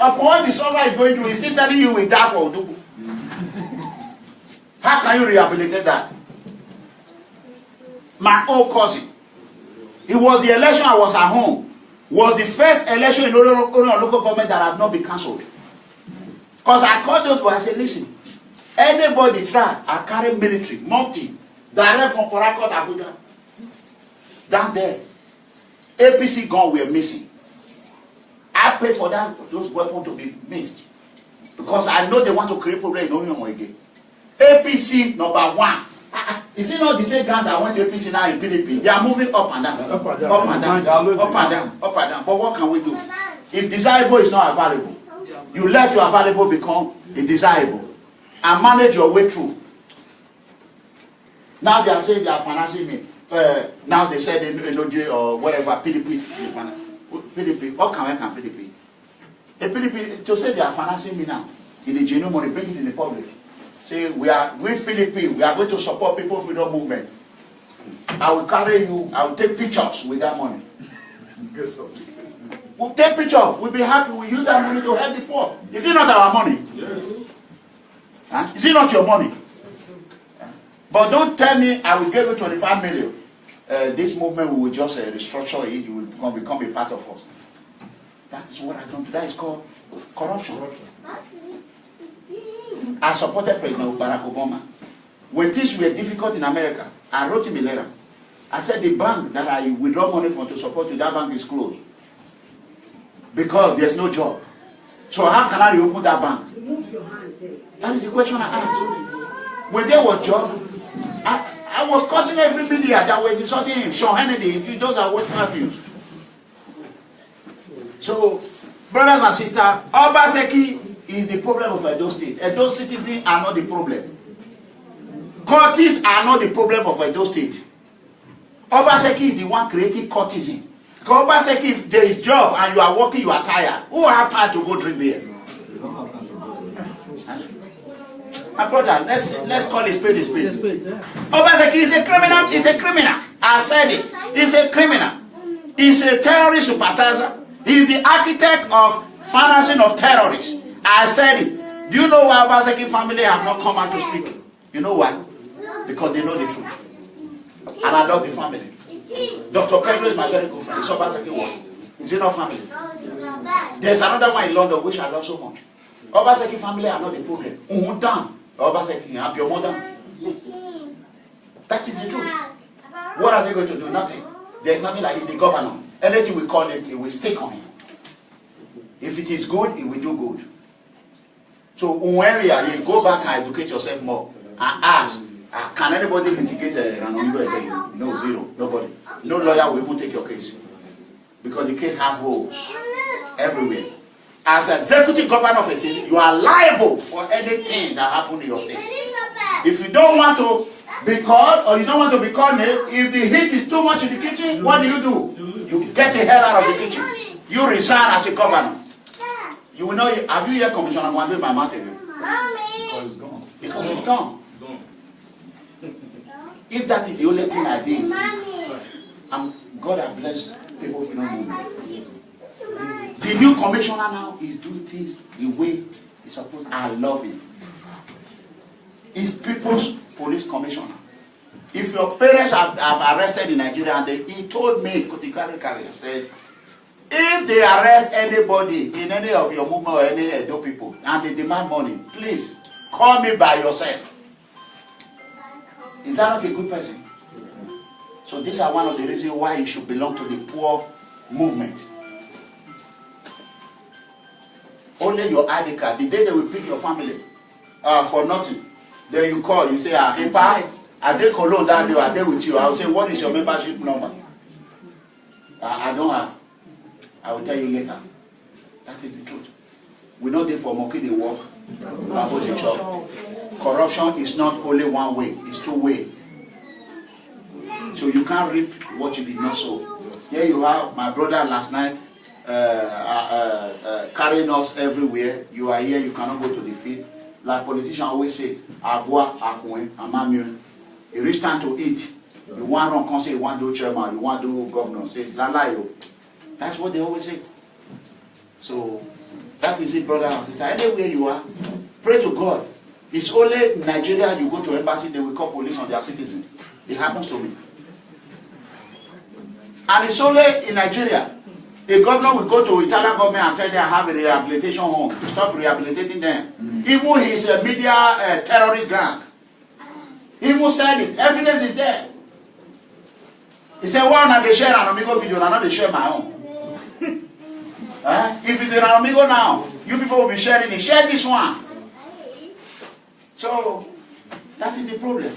S1: upon the summer is going through, he's still telling you we die for Odubu. How can you rehabilitate that? My own cousin. It was the election I was at home. Was the first election in local government that have not been cancelled. Because I called those boys, I said, listen, anybody try, I carry military, mufti, direct from Korakot Abuja. Down there. APC gun were missing. I paid for those weapons to be missed. Because I know they want to create problem in Orion again. APC #1 Is it not the same gang that went to APC now in PDP? They are moving up and down, up and down, up and down, up and down, up and down. But what can we do? If desirable is not available, you let your available become indesirable and manage your way through. Now they are saying they are financing me. Now they said NOJ or whatever, PDP. PDP, what can PDP? A PDP, to say they are financing me now, in the genuine money, bring it in the public. Say, with PDP, we are going to support People Freedom Movement. I will carry you, I will take pictures with that money. We'll take pictures, we'll be happy, we'll use that money to help the poor. Is it not our money?
S3: Yes.
S1: Huh? Is it not your money? But don't tell me I will give you 25 million. This movement will just restructure it, you will become a part of us. That is what I don't do. That is called corruption. I supported President Barack Obama. When things were difficult in America, I wrote him a letter. I said the bank that I withdraw money from to support you, that bank is closed. Because there's no job. So how can I reopen that bank?
S8: Remove your hand there.
S1: That is the question I asked. When there was job, I was cursing every media that was insulting him. Sean Hannity, if you those are what abuse. So, brothers and sisters, Obaseki is the problem of Edo State. Edo citizens are not the problem. Courtists are not the problem of Edo State. Obaseki is the one creating courtesan. Because Obaseki, if there is job and you are working, you are tired. Who have time to go drink beer? My brother, let's call it spade a spade. Obaseki is a criminal. It's a criminal. I said it. It's a criminal. He's a terrorist sympathizer. He's the architect of financing of terrorists. I said it. Do you know why Obaseki family have not come out to speak? You know why? Because they know the truth. And I love the family. Dr. Pedro is my very good friend. It's Obaseki one. It's in our family. There's another one in London which I love so much. Obaseki family are not the problem. Obaseki, have your mother. That is the truth. What are they going to do? Nothing. There's nothing like he's the governor. Anything we call it, it will stick on him. If it is good, it will do good. So when you go back and educate yourself more and ask, can anybody litigate Eranomigho? No, zero. Nobody. No lawyer will even take your case. Because the case has rules everywhere. As executive governor of a state, you are liable for anything that happens in your state. If you don't want to be called or you don't want to be called, if the heat is too much in the kitchen, what do? You get the hell out of the kitchen. You resign as a governor. You will know. Have you heard Commissioner Mwando in my mouth again?
S3: Because it's gone.
S1: Because it's gone. If that is the only thing I did, God has blessed People Freedom Movement. The new commissioner now is doing things the way it's supposed. I love it. It's People's Police Commissioner. If your parents have arrested in Nigeria, and he told me, Kotikari said, if they arrest anybody in any of your movement or any Edo people and they demand money, please call me by yourself. Is that not a good person? So these are one of the reasons why you should belong to the poor movement. Only your ID card. The day they will pick your family for nothing, then you call, you say, hey, pa, I take a loan that day, I dey with you. I will say, what is your membership number? I don't have. I will tell you later. That is the truth. We know they for monkey they work. Corruption is not only one way, it's two ways. So you can't reap what you did not sow. Here you have my brother last night carrying us everywhere. You are here, you cannot go to the field. Like politicians always say, Agua, Akwe, Amamio. It reach time to eat. You want to come say, you want to do chairman, you want to do governor. Say, Lalayo. That's what they always say. So, that is it, brother and sister. Anywhere you are, pray to God. It's only in Nigeria you go to embassy, they will call police on their citizens. It happens to me. And it's only in Nigeria. A governor will go to Italian government and tell them I have a rehabilitation home to stop rehabilitating them. Even his media terrorist gang. He even said it. Evidence is there. He said, well, now they share Eranomigho video, now they share my own. If it's Eranomigho now, you people will be sharing it. Share this one. So, that is the problem.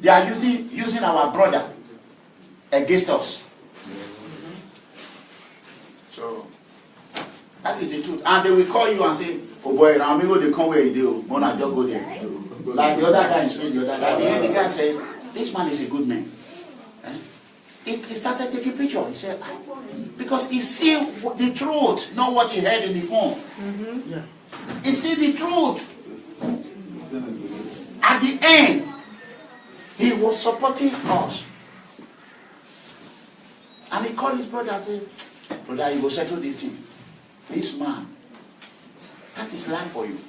S1: They are using our brother against us. So that is the truth. And they will call you and say, oh boy, Eranomigho, they come where you do. Mona, just go there. Like the other guy is the other guy. The guy said, this man is a good man. He started taking pictures. He said, because he see the truth, not what he heard in the phone. He see the truth. At the end, he was supporting us. And he called his brother and said, brother, you go settle this thing. This man, that is life for you.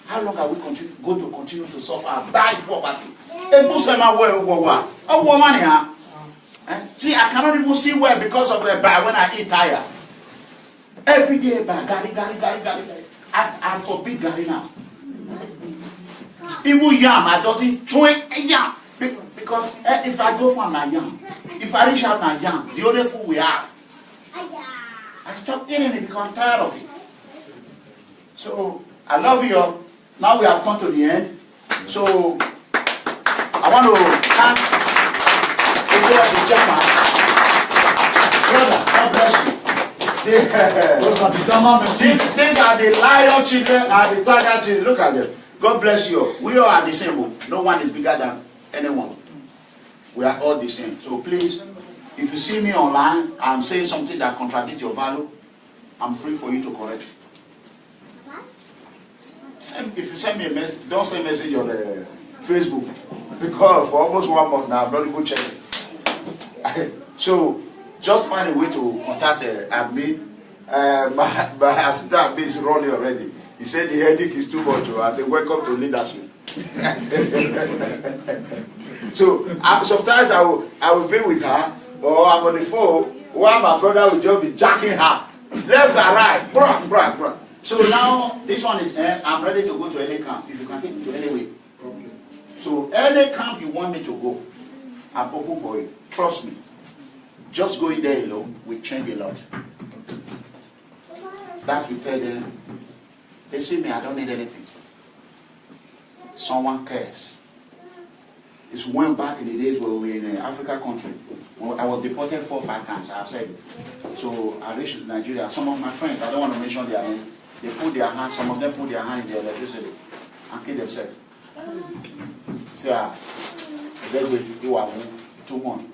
S1: How long are we going to continue to suffer and die poverty? See, I cannot even see well because of the bar when I eat tire. Every day, gari. I forbid gari now. Even yam, I doesn't chew yam. Because if I go for my yam, if I reach out my yam, the other food we have, I stop eating it because I'm tired of it. So, I love you. Now we have come to the end. So, I want to thank the chairman. Brother, God bless you. These are the lion children and the tiger children. Look at them. God bless you. We all are the same. No one is bigger than anyone. We are all the same. So please, if you see me online, I'm saying something that contradicts your value, I'm free for you to correct. If you send me a message, don't send a message on Facebook. Because for almost 1 month now, I've not even checked it. So just find a way to contact admin. My assistant admin is running already. He said the headache is too much. I said, welcome to leadership. So sometimes I will be with her, or I'm on the phone, while my brother will just be jacking her left and right. Bruh. So now this one is I'm ready to go to any camp. If you can take me to any way. So any camp you want me to go, I'm open for it. Trust me. Just going there alone will change a lot. That will tell them, they see me, I don't need anything. Someone cares. It's when back in the days when we were in an African country. When I was deported 4 or 5 times, I've said. So I reached Nigeria. Some of my friends, I don't want to mention their name, they put their hands, some of them put their hand in the electricity and kill themselves. Say, you are 2 months.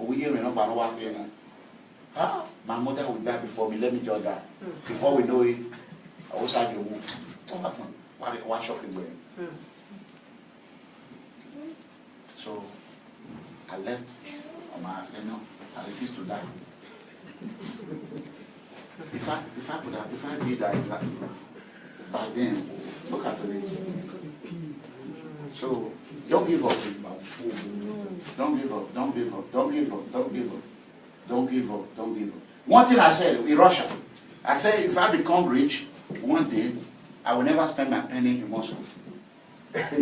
S1: My mother will die before me, let me just die. Before we know it, I was at the womb. What happened? What shocking way? So I left. I said, no, I refuse to die. If I did that, by then, look at it. So don't give up. Don't give up. Don't give up. Don't give up. Don't give up. Don't give up. Don't give up. One thing I said in Russia, I said if I become rich one day, I will never spend my penny in Moscow. Have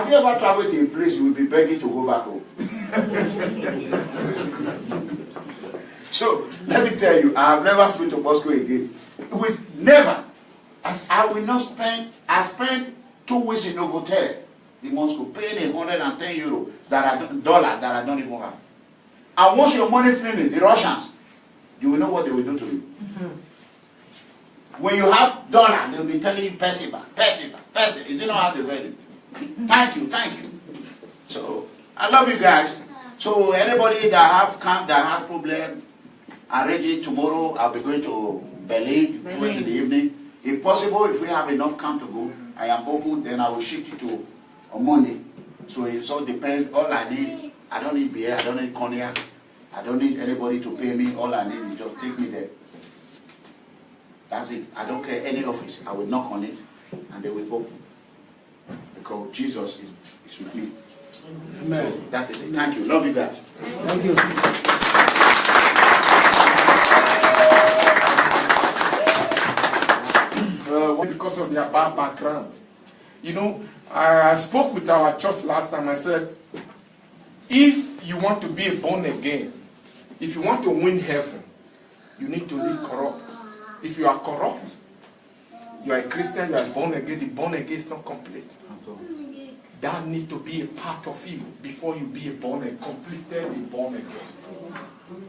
S1: you ever traveled to a place you will be begging to go back home? So let me tell you, I have never flown to Moscow again. Never. I will not spend. I spent 2 weeks in a hotel in Moscow, paying €110 that I don't even have. And once your money finishes, the Russians, you will know what they will do to you. When you have dollar, they will be telling you Pesiba. Is you know how they say it? Thank you. So I love you guys. So anybody that have camp, that have problem, arrange it tomorrow. I'll be going to Berlin towards in the evening. If possible, if we have enough camp to go, I am open. Then I will ship it to on Monday. So it all depends. All I need, I don't need beer. I don't need cognac. I don't need anybody to pay me. All I need is just take me there. That's it. I don't care any office. I will knock on it, and they will open. Because Jesus is with me. Amen. That is it. Thank you. Love you guys.
S6: Thank you.
S3: Because of their bad background. You know, I spoke with our church last time. I said, if you want to be born again, if you want to win heaven, you need to live corrupt. If you are corrupt, you are a Christian, you are born again, the born again is not complete. That need to be a part of you before you be a born again, completely born again.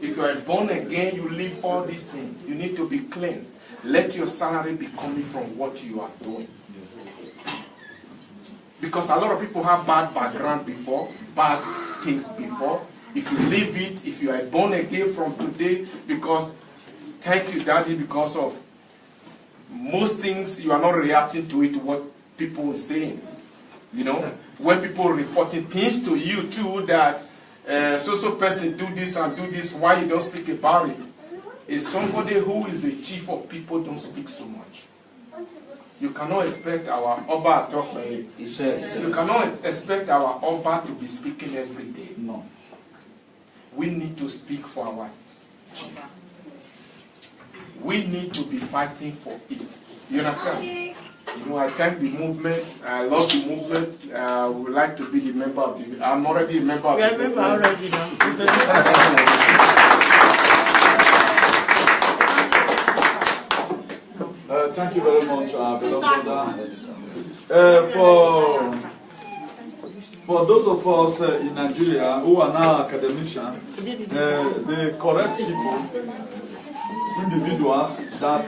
S3: If you are born again, you leave all these things. You need to be clean. Let your salary be coming from what you are doing. Because a lot of people have bad background before, bad things before. If you leave it, if you are born again from today, because, thank you, Daddy, because of most things, you are not reacting to it, what people are saying. You know, when people are reporting things to you too, that so person do this and do this, why you don't speak about it? Is somebody who is the chief of people don't speak so much. You cannot expect our Oba talk. You cannot expect our Oba to be speaking every day.
S2: No.
S3: We need to speak for our chief. We need to be fighting for it. You understand? You know, I thank the movement. I love the movement. I would like to be the member of the. I'm already a member of the movement.
S5: Already now.
S2: Thank you very much, beloved brother. For those of us in Nigeria who are now academicians, the correct people, individuals, that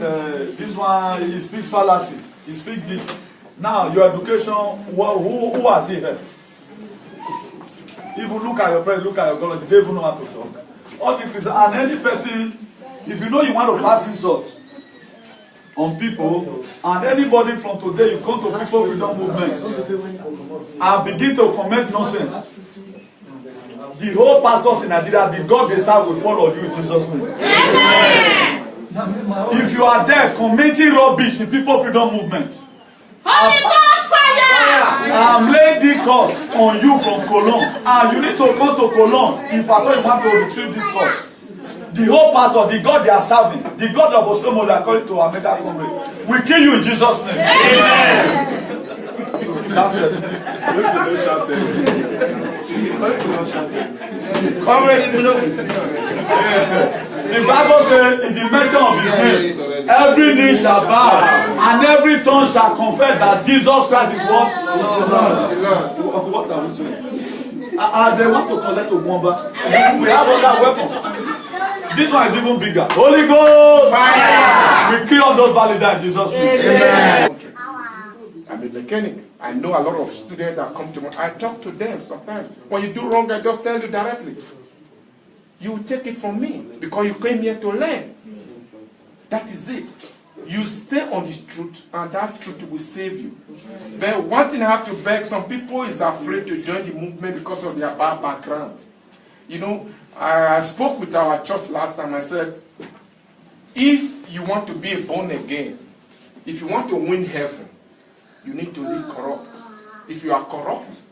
S2: this one, he speaks fallacy, he speaks this. Now, your education, who has he helped? Even look at your prayer, look at your God, they don't even know how to talk. All the Christians, and any person, if you know you want to pass insult on people, and anybody from today, you come to People Freedom Movement and begin to comment nonsense, the whole pastors in Nigeria, the God they serve will follow you in Jesus' name. Amen. If you are there commenting rubbish in People Freedom Movement, Holy Ghost fire! I'm laying the curse on you from Cologne, and you need to come to Cologne if at all you want to retrieve this curse. The whole pastor, the God they are serving, the God of Oslomo, according to our mega comrade, will kill you in Jesus' name. Amen. That's it. The Bible says, in the mention of his name, every knee shall bow, and every tongue shall confess that Jesus Christ is what? Of what are we saying? And they want to collect a bomber. We have other weapons. This one is even bigger. Holy Ghost fire! We kill all those validated in Jesus' name. Amen.
S3: I'm a mechanic. I know a lot of students that come to me. I talk to them sometimes. When you do wrong, I just tell you directly. You will take it from me because you came here to learn. That is it. You stay on the truth, and that truth will save you. But one thing I have to beg, some people is afraid to join the movement because of their bad background. You know, I spoke with our church last time. I said, if you want to be born again, if you want to win heaven, you need to live corrupt. If you are corrupt,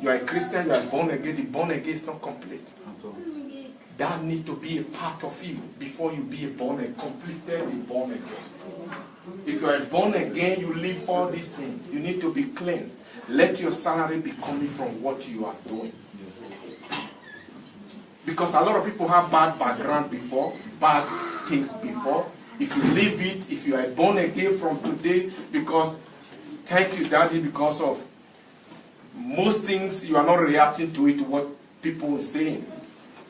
S3: you are a Christian, you are born again, the born again is not complete. That need to be a part of you before you be a born again, completely born again. If you are born again, you leave all these things. You need to be clean. Let your salary be coming from what you are doing. Because a lot of people have bad background before, bad things before. If you leave it, if you are born again from today, because, thank you, Daddy, because of most things, you are not reacting to it, what people are saying.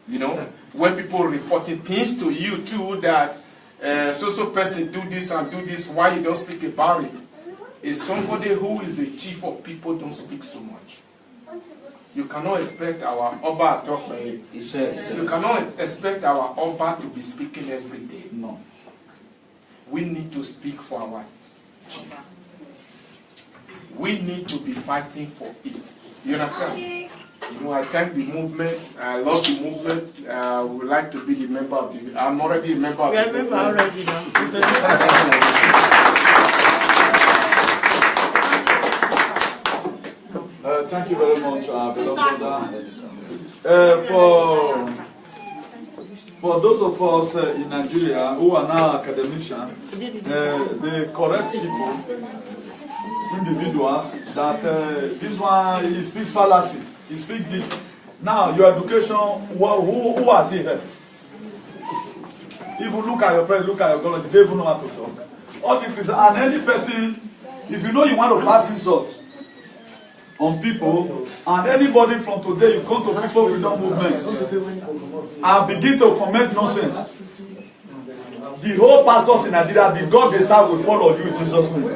S3: You know, when people are reporting things to you too, that so person do this and do this, why you don't speak about it? Is somebody who is the chief of people don't speak so much. You cannot expect our Oba talk. You cannot expect our Oba to be speaking every day.
S2: No.
S3: We need to speak for our chief. We need to be fighting for it. You understand? You know, I thank the movement. I love the movement. I would like to be the member of the. I'm already a member of the movement.
S5: We are already now.
S2: Thank you very much, beloved brother. For those of us in Nigeria who are now academicians, the correct people, individuals, that this one, he speaks fallacy, he speaks this. Now, your education, who has he helped? Even look at your prayer, look at your God, they don't even know how to talk. All the Christians, and any person, if you know you want to pass insult on people, and anybody from today you come to People Freedom Movement and begin to comment nonsense, the whole pastors in Nigeria, the God they serve will follow you in Jesus' name.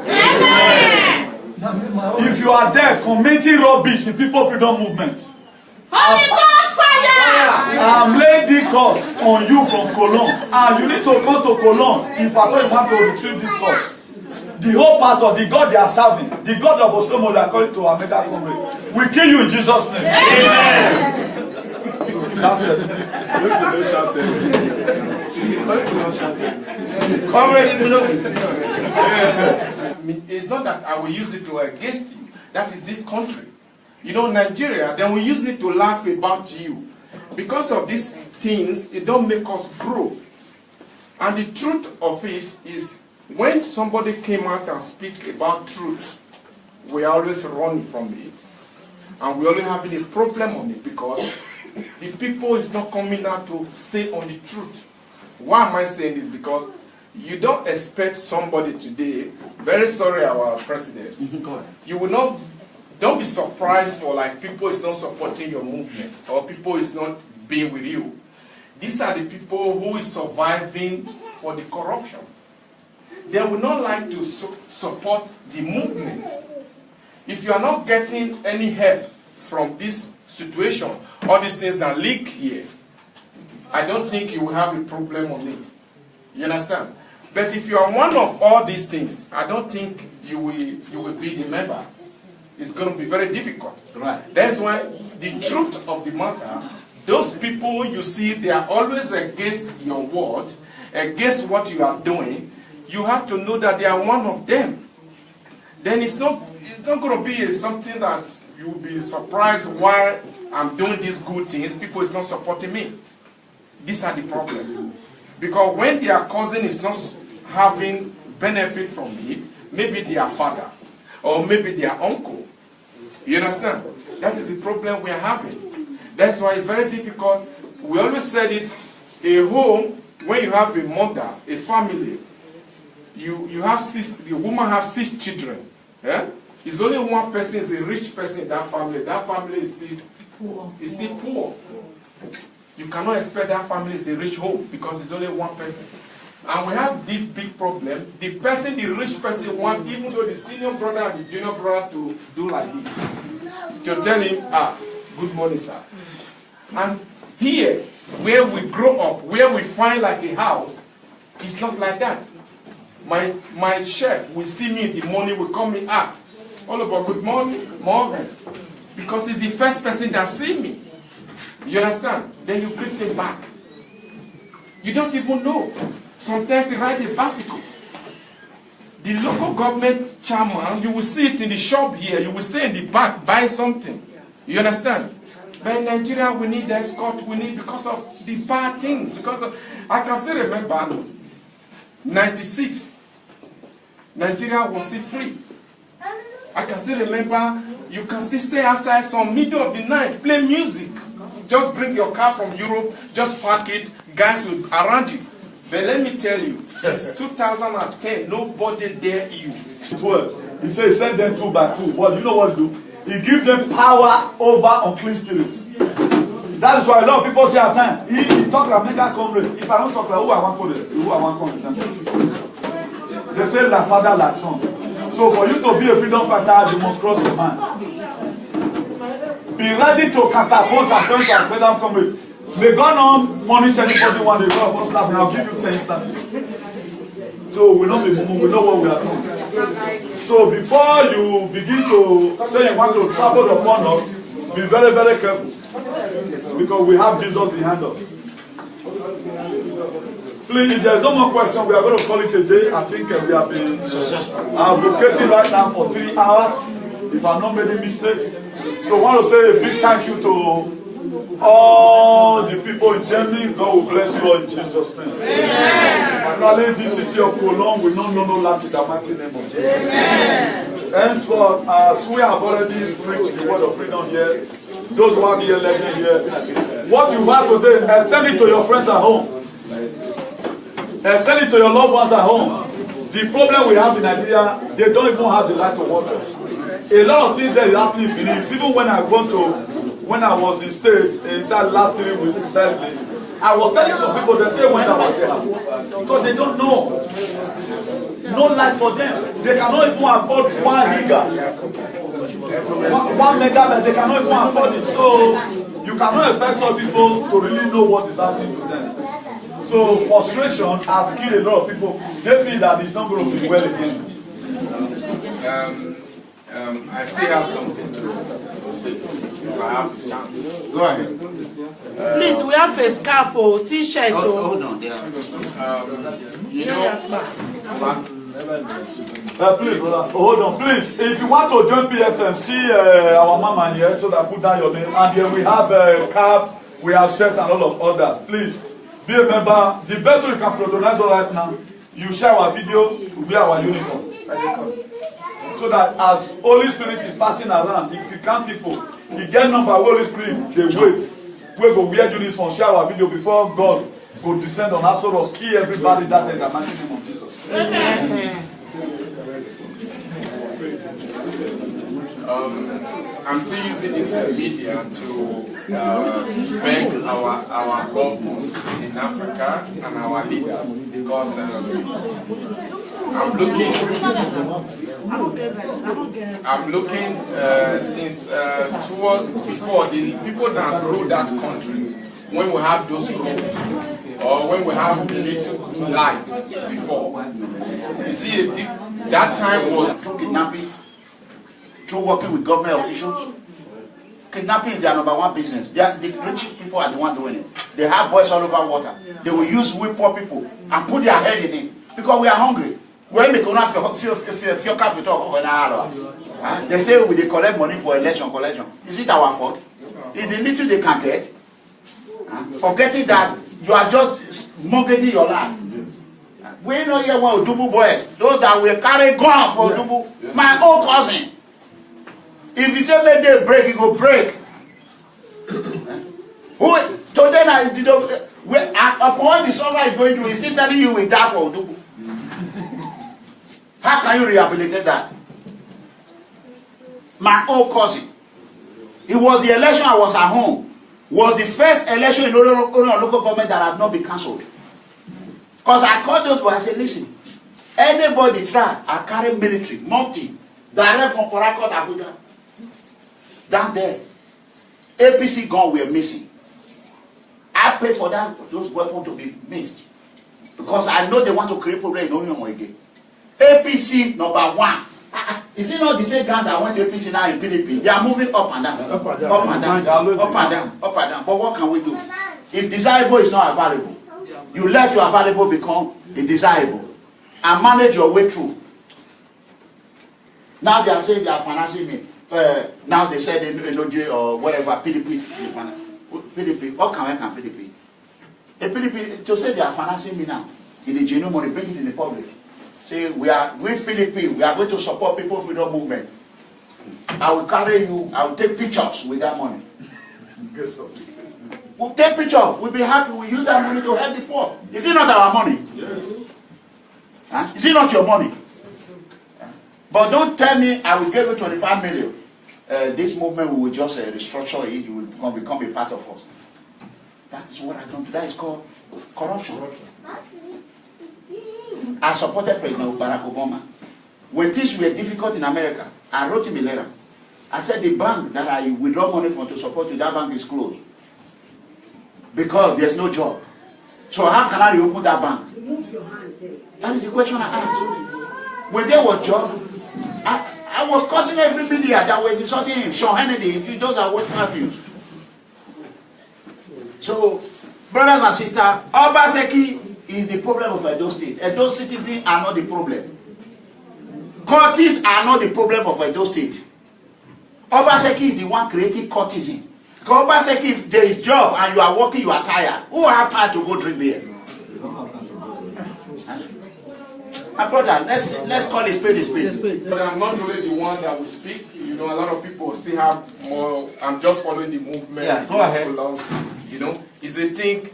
S2: If you are there commenting rubbish in People Freedom Movement,
S4: Holy Ghost fire!
S2: I'm laying the curse on you from Cologne, and you need to come to Cologne if at all you want to retrieve this curse. The whole pastor, the God they are serving, the God of Oslomo, they are calling to Omega Comrade, we kill you in Jesus' name. Amen. That's it.
S3: It's not that I will use it to against you. That is this country. You know, Nigeria, then we use it to laugh about you. Because of these things, it don't make us grow. And the truth of it is, when somebody came out and speak about truth, we always run from it. And we always having a problem on it because the people is not coming out to stay on the truth. Why am I saying this? Because you don't expect somebody today, very sorry our president, you will not, don't be surprised for like people is not supporting your movement or people is not being with you. These are the people who is surviving for the corruption. They will not like to support the movement. If you are not getting any help from this situation, all these things that leak here, I don't think you will have a problem on it. You understand? But if you are one of all these things, I don't think you will be the member. It's going to be very difficult. Right. That's why the truth of the matter, those people you see, they are always against your word, against what you are doing. You have to know that they are one of them. Then it's not going to be something that you will be surprised why I'm doing these good things. People is not supporting me. These are the problem. Because when their cousin is not having benefit from it, maybe their father or maybe their uncle. You understand? That is the problem we are having. That's why it's very difficult. We always said it, a home, when you have a mother, a family, you have the woman has 6 children. Yeah? It's only one person is a rich person in that family. That family is still poor. Is still poor. You cannot expect that family is a rich home because it's only one person. And we have this big problem. The rich person wants, even though the senior brother and the junior brother to do like this. To tell him, good morning, sir. And here, where we grow up, where we find like a house, it's not like that. My chef will see me in the morning, will call me up. All about good morning, Morgan. Because he's the first person that see me. You understand? Then you greet him back. You don't even know. Sometimes he ride a bicycle. The local government chairman, you will see it in the shop here. You will stay in the back, buy something. You understand? But in Nigeria, we need escort. We need because of the bad things. I can still remember 96. Nigeria was still free. I can still remember, you can still stay outside some middle of the night, play music. Just bring your car from Europe, just park it, guys will around you. But let me tell you, since 2010, nobody dare you.
S2: 12. He says, send them 2 by 2. But you know what to do? He gives them power over unclean spirits. That is why a lot of people say at times, he talk like Omega Comrade. If I don't talk like who I want to who I want to they say like father, like son. So for you to be a freedom fighter, you must cross your mind. Be ready to catapult and turn to a freedom comrade. May God not punish anybody when they go first lap, and I'll give you 10 stars. So we know what we are doing. So before you begin to say you want to travel upon us, be very, very careful. Because we have Jesus behind us. Please, if there's no more question, we are going to call it a day. I think we have been advocating right now for 3 hours, if I'm not making mistakes. So I want to say a big thank you to all the people in Germany. God will bless you all in Jesus' name. Finally, this city of Cologne will not know no lack in the mighty name of Jesus. Henceforth, as we have already preached the word of freedom here, those who are here, let me hear. What you have today, extend it to your friends at home. Extend it to your loved ones at home. The problem we have in Nigeria, they don't even have the right to watch us. A lot of things that you actually believe. Even when I was in States, inside last 3 weeks, I was telling some people, they say when I was there, because they don't know. No light for them. They cannot even afford 1 giga. 1 megabyte, they cannot even afford it. So you cannot expect some people to really know what is happening to them. So frustration has killed a lot of people. They feel that it's not going to be well again.
S3: I still have something to say if I have the chance.
S1: Go ahead.
S5: Please, we have a scarf or t-shirt.
S1: Hold on there.
S3: You know,
S2: Please, brother, hold on, please. If you want to join PFM, see our mama here, so that put down your name. And then we have cap, we have shirts and all of other. Please, be a member. The best way you can patronize us right now, you share our video, to wear our uniform. So that as Holy Spirit is passing around, if you count people, you get number of Holy Spirit, they wait. We go wear uniform, share our video before God go descend on us, sort of kill everybody that in the mighty name of Jesus.
S3: I'm still using this media to beg our governments in Africa and our leaders, because I'm looking since before the people that rule that country, when we have those roads or when we have little light before, you see that time was
S1: Through kidnapping, through working with government officials. Kidnapping is their #1 business. The rich people are the ones doing it. They have boys all over water. They will use we poor people and put their head in it because we are hungry. When they cannot they say we they collect money for election collection. Is it our fault? Is the little they can get? Forgetting that you are just mortgaging your life. We know here one Odubu boys, those that will carry gun for Odubu. My own cousin. If you say make they break, it go break. Who today now upon the suffer is going through, is still telling you we die for Odubu. How can you rehabilitate that? My own cousin. It was the election I was at home. Was the first election in local government that have not been cancelled. Because I called those boys, I said, listen, anybody try, I carry military, mufti, direct from Korakot Abuja. Down there. APC gun were missing. I paid for those weapons to be missed. Because I know they want to create problem in Orion again. APC #1. Is it not the same gun that went to APC now in PDP? They are moving up and down. Up and down. Up and down. Up and down. Up and down. But what can we do? If desirable is not available, you let your available become indesirable. And manage your way through. Now they are saying they are financing me. Now they said NOJ or whatever, PDP. PDP. What can PDP? A PDP, to say they are financing me now, in the genuine money, bring it in the public. Say, with PDP, we are going to support People Freedom Movement. I will carry you, I will take pictures with that money. We'll take pictures, we'll be happy, we'll use that money to help the poor. Is it not our money? Yes. Huh? Is it not your money? But don't tell me I will give you 25 million. This movement we will just restructure it, you will become a part of us. That is what I don't do. That is called corruption. I supported President Barack Obama. When things were difficult in America, I wrote him a letter. I said the bank that I withdraw money from to support you, that bank is closed. Because there's no job. So how can I reopen that bank? Remove your hand there. That is the question I asked. When there was job, I was cursing every media that was insulting him. Sean Hannity, if you those are watching our views. So, brothers and sisters, Obaseki is the problem of Edo State. Edo citizens are not the problem. Courtists are not the problem of Edo State. Obaseki is the one creating courtesan. Because Obaseki, if there is job and you are working, you are tired. Who have time to go drink beer? My brother, let's call it spade a spade.
S3: But I'm not really the one that will speak. You know, a lot of people still have more. I'm just following the movement.
S1: Yeah, go ahead.
S3: You know, it's a thing.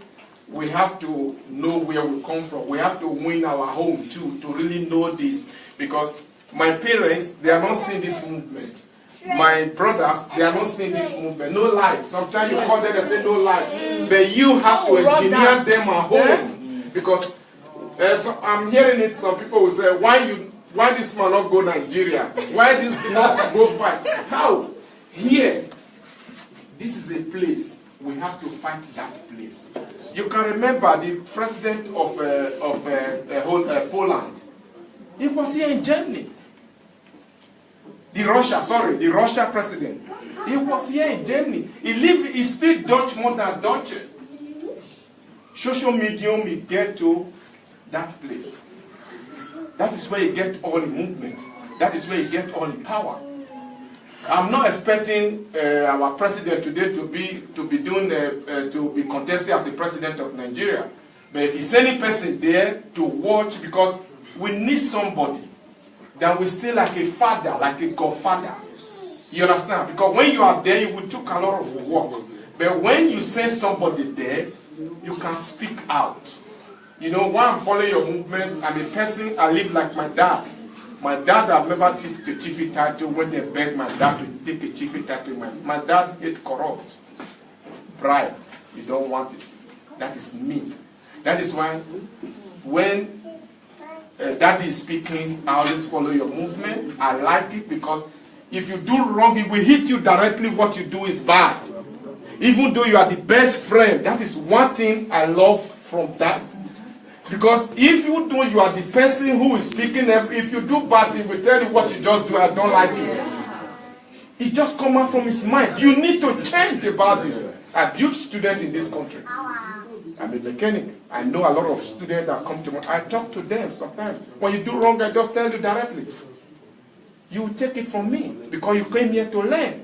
S3: We have to know where we come from. We have to win our home too, to really know this. Because My parents, they are not seeing this movement. My brothers, they are not seeing this movement. No light. Sometimes you call them, they say no light. But you have to engineer them at home. Because so I'm hearing it, some people will say, why this man not go Nigeria? Why this not go fight? How? Here, this is a place. We have to fight that place. You can remember the president of Poland. He was here in Germany. The Russia president. He was here in Germany. He speaks Dutch more than Dutch. Social media will get to that place. That is where you get all the movement. That is where you get all the power. I'm not expecting our president today to be contested as the president of Nigeria. But if he's any person there to watch, because we need somebody that will stay like a father, like a godfather. You understand? Because when you are there, you will take a lot of work. But when you send somebody there, you can speak out. You know, while I'm following your movement, I'm a person, I live like my dad. My dad have never taken a chiefy title when they begged my dad to take a chiefy title. My dad hate corrupt. Pride. You don't want it. That is me. That is why when Daddy is speaking, I always follow your movement. I like it because if you do wrong, it will hit you directly. What you do is bad. Even though you are the best friend, that is one thing I love from that. Because if you do, you are the person who is speaking. If you do bad thing, we tell you what you just do. I don't like it. It just comes out from his mind. You need to change about this. I'm a huge student in this country. I'm a mechanic. I know a lot of students that come to me. I talk to them sometimes. When you do wrong, I just tell you directly. You will take it from me because you came here to learn.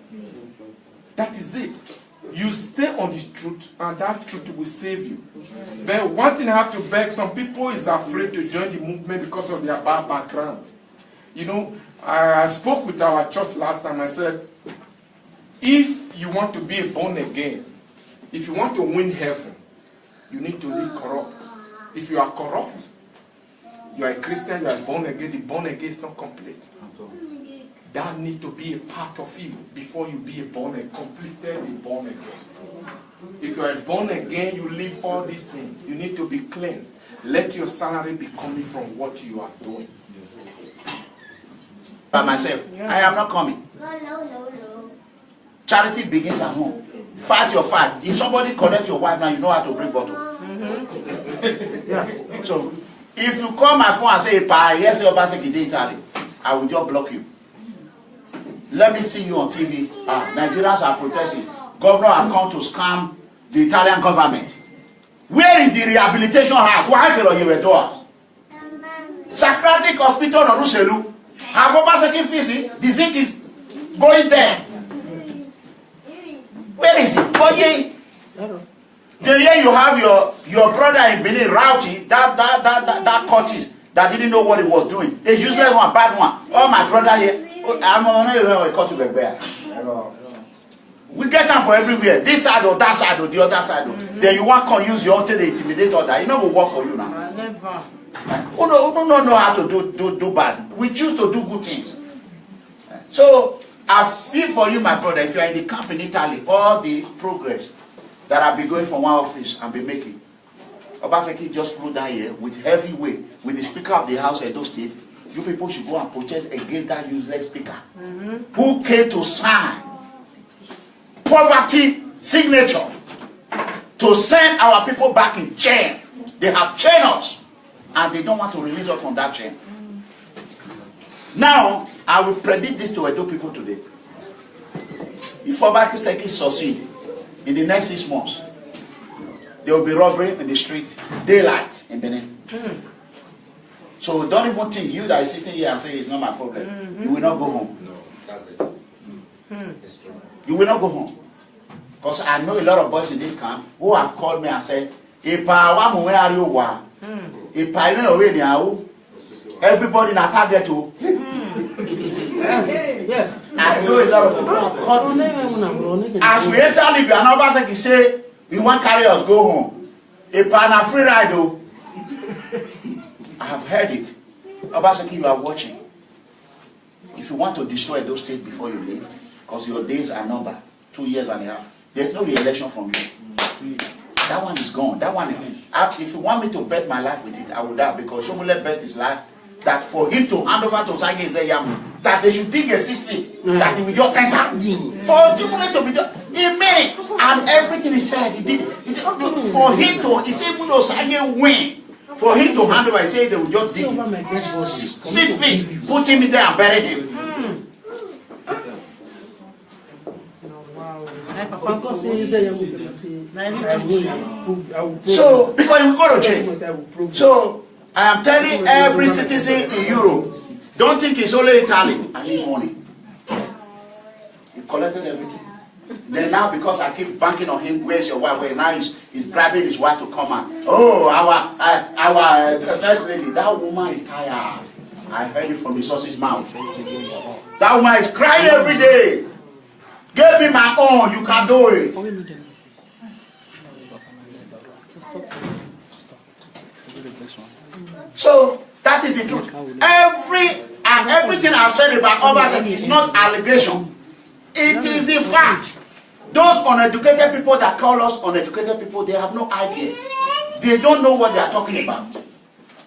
S3: That is it. You stay on the truth, and that truth will save you. But one thing I have to beg, some people is afraid to join the movement because of their bad background. You know, I spoke with our church last time. I said, if you want to be born again, if you want to win heaven, you need to live corrupt. If you are corrupt, you are a Christian, you are born again, the born again is not complete. That need to be a part of you before you be a born again, completely born again. If you are born again, you leave all these things. You need to be clean. Let your salary be coming from what you are doing.
S1: By myself, I am not coming. Charity begins at home. Fight your fight. If somebody connect your wife now, you know how to bring bottle. Yeah. So, if you call my phone and say, "Pa, yes, your boss is in Italy," I will just block you. Let me see you on TV. Nigerians are protesting. Governor has come to scam the Italian government. Where is the rehabilitation house? Why can't you do it? Psychiatric hospital on Ruselu. Have Obaseki fees? The zinc is going there. Where is it? The year you have your brother in Benin, Rowty, that Curtis, that didn't know what he was doing. A useless one, bad one. Oh, my brother here. I'm on we get them for everywhere. This side or that side or the other side. Then you want to use your own to intimidate others. You know will work for you now.
S5: Never.
S1: Who don't know how to do bad. We choose to do good things. So I feel for you, my brother, if you are in the camp in Italy, all the progress that I've been going from one office and been making. Obaseki just flew down here with heavy weight with the Speaker of the House, Edo State. You people should go and protest against that useless speaker who came to sign poverty signature to send our people back in chain. They have chained us and they don't want to release us from that chain. Now, I will predict this to Edo people today. If Obaseki succeed in the next 6 months, there will be robbery in the street, daylight in Benin. So don't even think you that is sitting here and say it's not my problem. You will not go home.
S8: No, that's it. It's true.
S1: You will not go home. Because I know a lot of boys in this camp who have called me and said, everybody in a target too.
S5: Yes.
S1: I know a lot of people have called me. As we enter Libya, and Obaseki say, we want to carry us, go home. A free ride though. I have heard it. Obaseki, you are watching. you want to destroy those states before you leave, because your days are numbered, 2 years and a half, there's no re-election from you. That one is gone. That one, if you want me to bet my life with it, I will die, because Shomule bet his life that for him to hand over to Sage Zeyam, that they should dig a 6 feet, that he will just enter. For Shomule to be just, he made it, and everything he said, he did. He said, no, for him to, he said, even though Sage win, for him to hand over, he said they will just dig 6 feet, put him in there and bury him. So, because we go to jail. So, I am telling every citizen in Europe, don't think it's only Italy. I need money. He collected everything. Then now, because I keep banking on him, where's your wife? Where now he's bribing his wife to come out. Oh, our first lady, that woman is tired. I heard it from the source's mouth. That woman is crying every day. Give me my own, you can do it. So that is the truth. Everything I've said about Obaseki is not allegation. It is the fact. Those uneducated people that call us uneducated people, they have no idea. They don't know what they are talking about.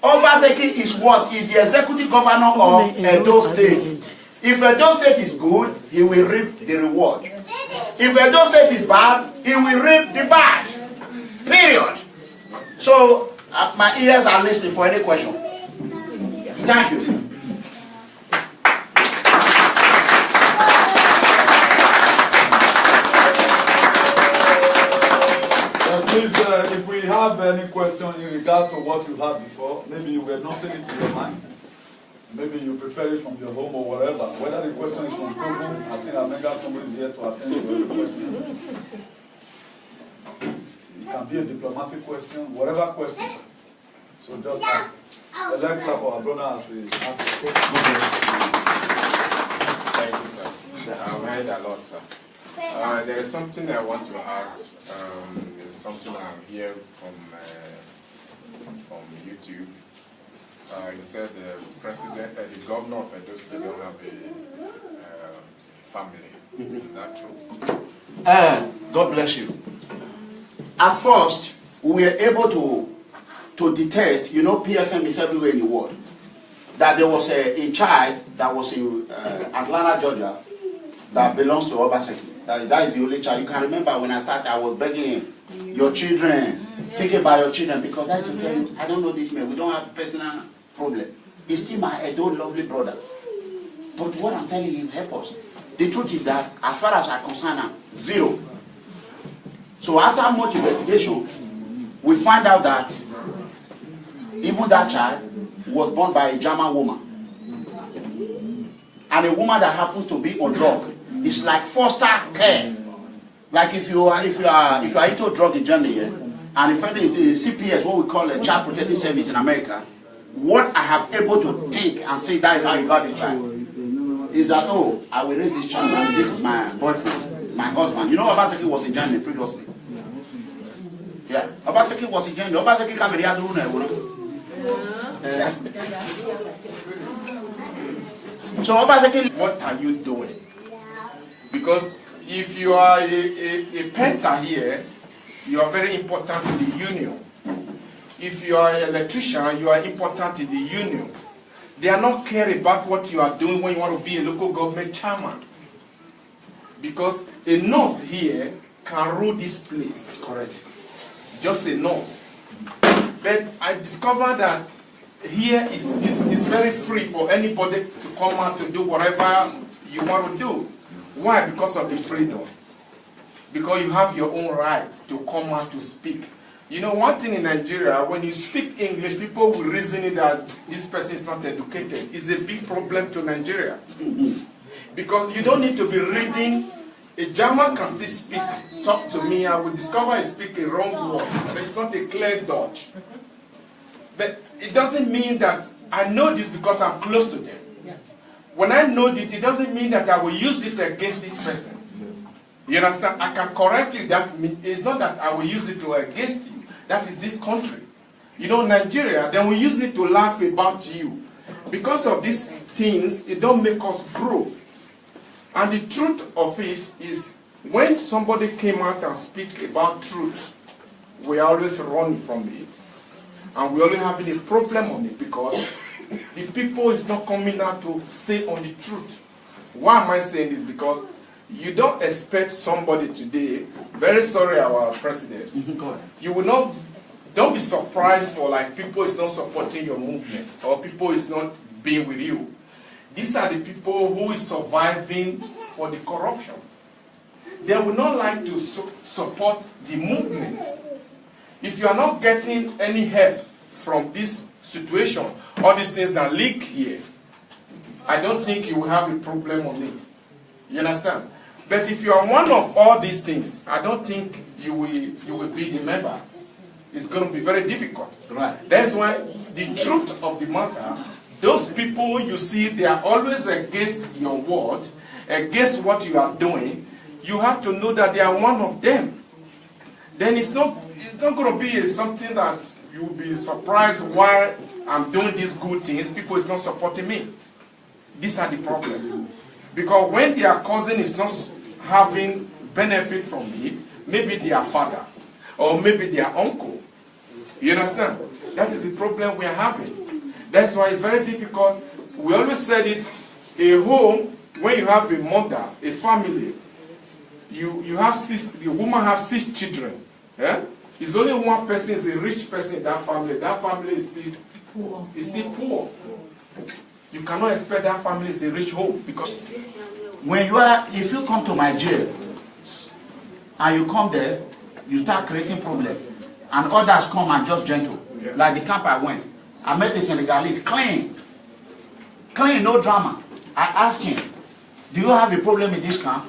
S1: Obaseki is what? Is the executive governor of Edo State. If Edo State is good, he will reap the reward. If Edo State is bad, he will reap the bad. Period. So, my ears are listening for any question. Thank you.
S2: Please, if we have any question in regard to what you had before, maybe you were not saying it to your mind. Maybe you prepare it from your home or whatever. Whether the question is from Togo, I think Omega Togo is here to attend to the question. It can be a diplomatic question, whatever question. So just ask. The leg clap our brother as a question.
S3: Thank you, sir. I've heard a lot, sir. There is something I want to ask. It's something I'm hearing from YouTube. You said the president, the governor of Edo State don't have a family. Is that true?
S1: God bless you. At first, we were able to detect, you know, PFM is everywhere in the world, that there was a child that was in Atlanta, Georgia, that belongs to Obaseki. That is the only child. You can remember when I started, I was begging him, your children, take it by your children, because that's to tell you, I don't know this man, we don't have personal problem. He's still my Edo lovely brother. But what I'm telling you, help us. The truth is that, as far as I'm concerned, zero. So after much investigation, we find out that even that child was born by a German woman. And a woman that happens to be on drug. It's like foster care. Like if you are into drug in Germany, and if any CPS, what we call a child protective service in America, what I have able to think and say that is how you got the child is that, oh, I will raise this child and this is my boyfriend, my husband. You know, Obaseki was in Germany previously. Yeah, Obaseki was in Germany. Obaseki can be the So Obaseki,
S3: what are you doing? Because if you are a painter here, you are very important in the union. If you are an electrician, you are important in the union. They are not caring about what you are doing when you want to be a local government chairman. Because a nurse here can rule this place.
S1: correct.
S3: Just a nurse. But I discovered that here is very free for anybody to come out to do whatever you want to do. Why? Because of the freedom. Because you have your own right to come out to speak. You know, one thing in Nigeria, when you speak English, people will reason that this person is not educated. It's a big problem to Nigeria. Because you don't need to be reading. A German can still speak, talk to me, I will discover I speak a wrong word. And it's not a clear Dutch. But it doesn't mean that I know this because I'm close to them. When I know it doesn't mean that I will use it against this person. You understand? I can correct you. That it's not that I will use it against you. That is this country. You know, Nigeria, then we use it to laugh about you. because of these things, it don't make us grow. And the truth of it is, when somebody came out and speak about truth, we always run from it. And we always having a problem on it because the people is not coming out to stay on the truth. Why am I saying this? Because you don't expect somebody today, very sorry our president, you will not, don't be surprised for like people is not supporting your movement or people is not being with you. These are the people who is surviving for the corruption. They will not like to support the movement. If you are not getting any help from this situation, all these things that leak here, I don't think you will have a problem on it. You understand? But if you are one of all these things, I don't think you will be the member. It's going to be very difficult.
S1: Right.
S3: That's why the truth of the matter, those people you see, they are always against your word, against what you are doing. You have to know that they are one of them. Then it's not going to be something that you will be surprised why I'm doing these good things. People is not supporting me. These are the problem. Because when their cousin is not having benefit from it, maybe their father or maybe their uncle. You understand? That is the problem we are having. That's why it's very difficult. We always said it, a home, when you have a mother, a family, you have the woman has 6 children. Yeah? It's only one person is a rich person in that family. That family is still poor. Is still poor. You cannot expect that family is a rich home because
S1: when you are, if you come to my jail and you come there, you start creating problems, and others come and just gentle. Yeah. Like the camp I went, I met a Senegalese, clean, no drama. I asked him, "Do you have a problem in this camp?"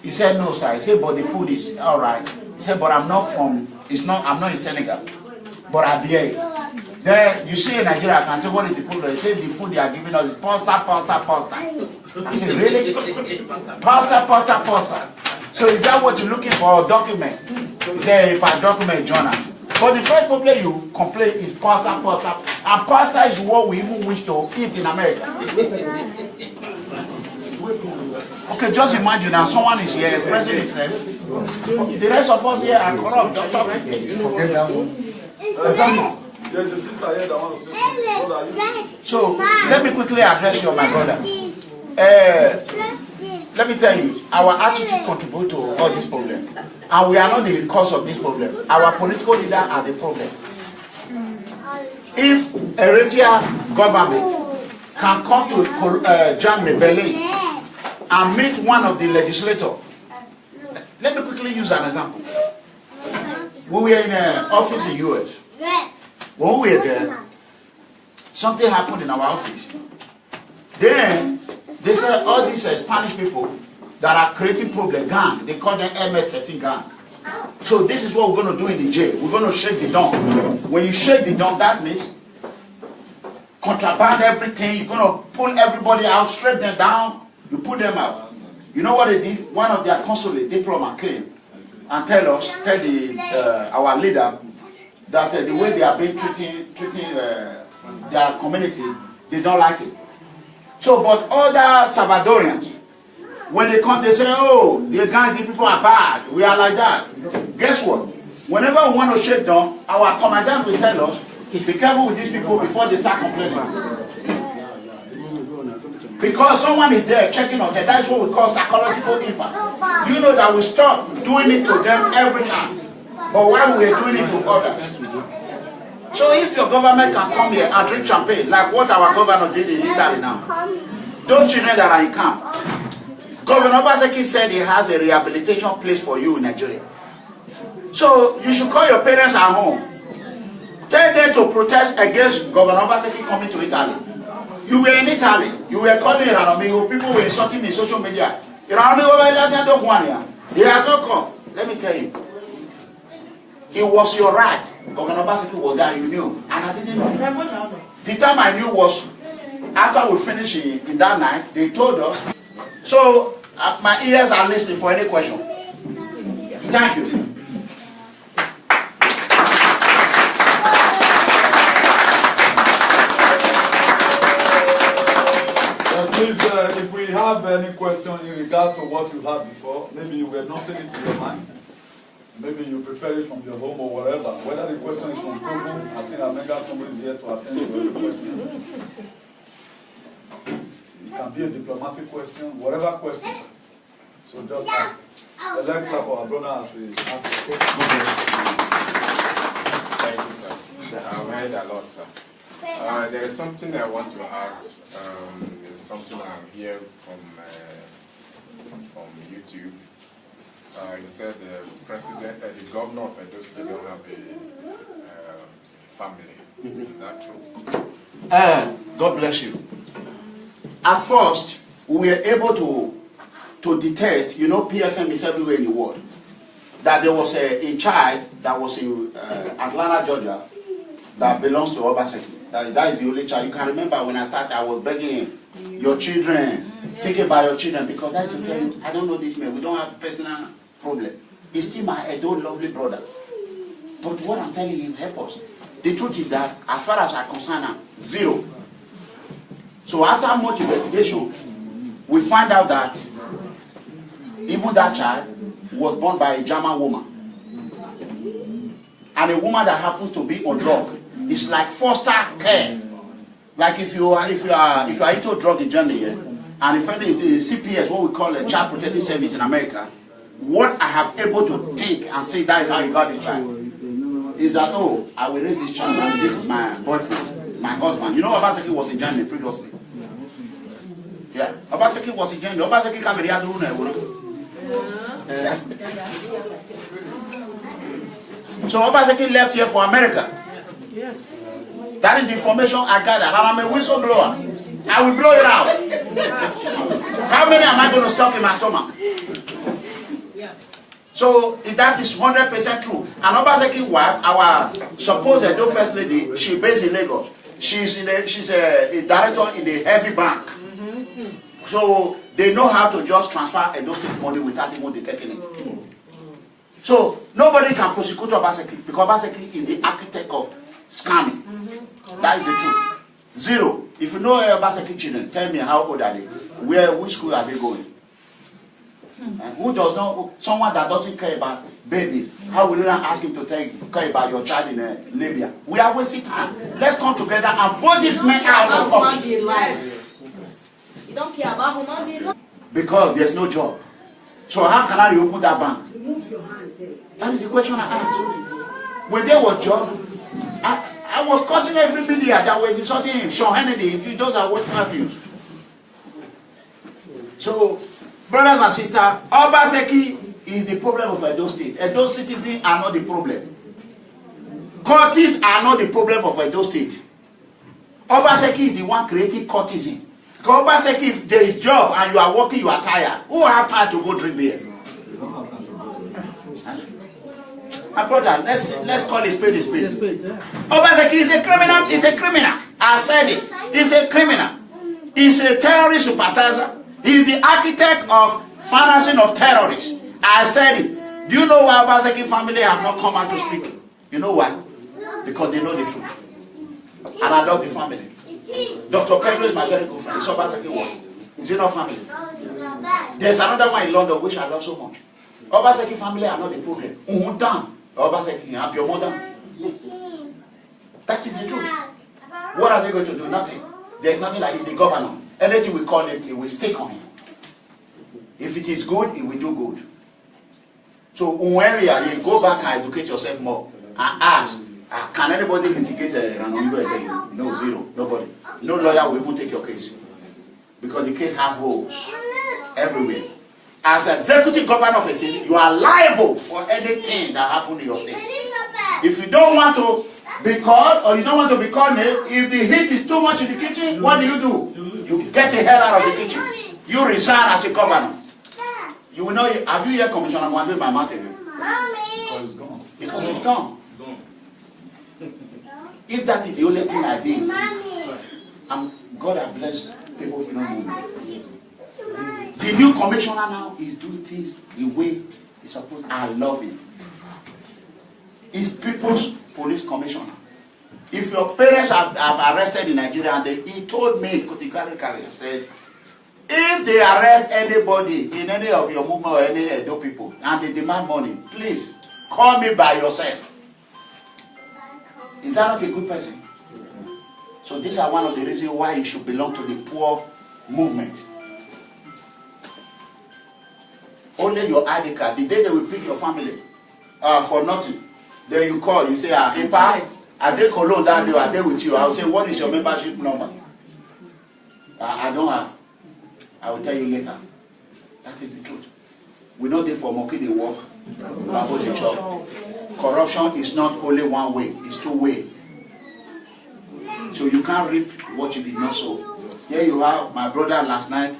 S1: He said, "No, sir." I said, "But the food is all right." He said, "But I'm not from. I'm not in Senegal, but I behave." Then you see in Nigeria, I can say, "What is the problem?" He said, "The food they are giving us is pasta." I said, "Really? Pasta. So is that what you're looking for? A document?" He said, "If I document journal." But the first problem you complain is pasta. And pasta is what we even wish to eat in America. Okay, just imagine now someone is here expressing himself. The rest of us here are corrupt. Just talking. Forget that one. Exactly.
S2: There's a sister here that wants to say something. What are you?
S1: So, let me quickly address you, my brother. Let me tell you, our attitude contributes to all these problems. And we are not the cause of this problem. Our political leaders are the problem. If Eritrea government can come to Jam Rebellion and meet one of the legislators, let me quickly use an example. We were in an office in US. When we were there, something happened in our office. Then they said all these Spanish people that are creating problem, gang, they call them MS-13 gang. So this is what we're going to do in the jail. We're going to shake the dome. When you shake the dome, that means contraband everything. You're going to pull everybody out, strip them down, you put them out. You know what it is? One of their consulate diplomat came and tell our leader that the way they are being treating their community, they don't like it. So, but other Salvadorians, when they come, they say, "Oh, the Gandhi people are bad. We are like that." Guess what? Whenever we want to shake down, our commandant will tell us, "Be careful with these people before they start complaining." Because someone is there checking on them. That's what we call psychological impact. Do you know that we stop doing it to them every time? But why we are doing it to others? So if your government can come here and drink champagne, like what our governor did in Italy now, those children that are in camp, Governor Obaseki said he has a rehabilitation place for you in Nigeria. So you should call your parents at home. Tell them to protest against Governor Obaseki coming to Italy. You were in Italy. You were calling Eranomigho. People were insulting in social media. Eranomigho, he has not come. Let me tell you. It was your right. Governor Obaseki was there, you knew. And I didn't know. The time I knew was after we finished in that night, they told us. So my ears are listening for any question. Thank you.
S2: Please, if we have any question in regard to what you had before, maybe you were not saying it in your mind. Maybe you prepare it from your home or whatever. Whether the question is from Togo, I think Amenga Togo is here to attend to the question. It can be a diplomatic question, whatever question. So just ask. The leg clap our brother as a question.
S3: Thank you, sir. I've heard a lot, sir. There is something I want to ask. It's something I'm hearing from YouTube. You said the president, the governor of Edo State don't have a family. Is that true?
S1: God bless you. At first, we were able to detect, you know, PFM is everywhere in the world, that there was a child that was in Atlanta, Georgia, that belongs to Obaseki. That is the only child. You can remember when I started, I was begging him, your children, take it by your children, because that's to tell you, I don't know this man, we don't have personal problem. He's still my Edo lovely brother. But what I'm telling you, help us. The truth is that, as far as I'm concerned, zero. So after much investigation, we find out that even that child was born by a German woman. And a woman that happens to be on drug. It's like foster care. Like if you are into drug in Germany, and if any CPS, what we call a child protective service in America, what I have able to think and say that is how you got the child, is that, oh, I will raise this child and this is my boyfriend, my husband. You know Obaseki was in Germany previously. Yeah, Obaseki was in Germany. Obaseki came here to So Obaseki left here for America.
S5: Yes.
S1: That is the information I gathered, and I'm a whistleblower. I will blow it out. How many am I going to stock in my stomach? So that is 100% true. And Obaseki's wife, our supposed Edo First Lady, she's based in Lagos. She's a director in the heavy bank. So they know how to just transfer Edo State money without even detecting it. So nobody can prosecute Obaseki because Obaseki is the architect of scamming. That is the truth. Zero. If you know Obaseki children, tell me how old are they? Which school are they going? Who does not? Someone that doesn't care about babies. How will you not ask him to care about your child in Libya? We are wasting time. Let's come together and vote this man out of office.
S4: You don't care about human being life.
S1: Because there's no job. So how can I reopen that bank?
S9: Move your hand there.
S1: That is the question I asked. When there was job, I was cursing every media that was insulting him. Sean Hannity, if you those are watching our news. So, brothers and sisters, Obaseki is the problem of Edo State. Edo citizens are not the problem. Courtists are not the problem of Edo State. Obaseki is the one creating courtesan. Because Obaseki, if there is job and you are working, you are tired. Who have time to go drink beer? My brother, let's call it spade a spade. Obaseki is a criminal. It's a criminal. I said it. He's a criminal. He's a terrorist sympathizer. He's the architect of financing of terrorists. I said it. Do you know why Obaseki family have not come out to speak? You know why? Because they know the truth. And I love the family. Dr. Pedro is my very good friend. It's Obaseki one. It's enough family. There's another one in London which I love so much. Obaseki family are not the problem. Obaseki, have your mother. That is the truth. What are they going to do? Nothing. There's nothing like it's the governor. Anything we call it, it will stick on him. If it is good, it will do good. So when you go back and educate yourself more and ask, can anybody litigate Eranomigho? No, zero. Nobody. No lawyer will even take your case. Because the case has rules everywhere. As executive governor of a state, you are liable for anything that happens in your state. If you don't want to be called or you don't want to be called, if the heat is too much in the kitchen, what do? You get the hell out of the kitchen. You resign as a governor. You will know. Have you heard Commissioner Mwande by mouth again? Because it's gone. If that is the only thing I did, God has blessed people who don't know me. The new commissioner now is doing things the way he's supposed. I love him. He's people's police commissioner. If your parents have arrested in Nigeria, and he told me, Kotikari said, If they arrest anybody in any of your movement or any Edo people and they demand money, please call me by yourself. Is that not a good person? So these are one of the reasons why you should belong to the poor movement. Only your ID card. The day they will pick your family for nothing, then you call, you say, hey, Pa, are they Cologne that day? Are they with you? I will say, what is your membership number? I don't have. I will tell you later. That is the truth. We know they for monkey they work. Corruption is not only one way, it's two way. So you can't reap what you did not sow. Here you have my brother last night.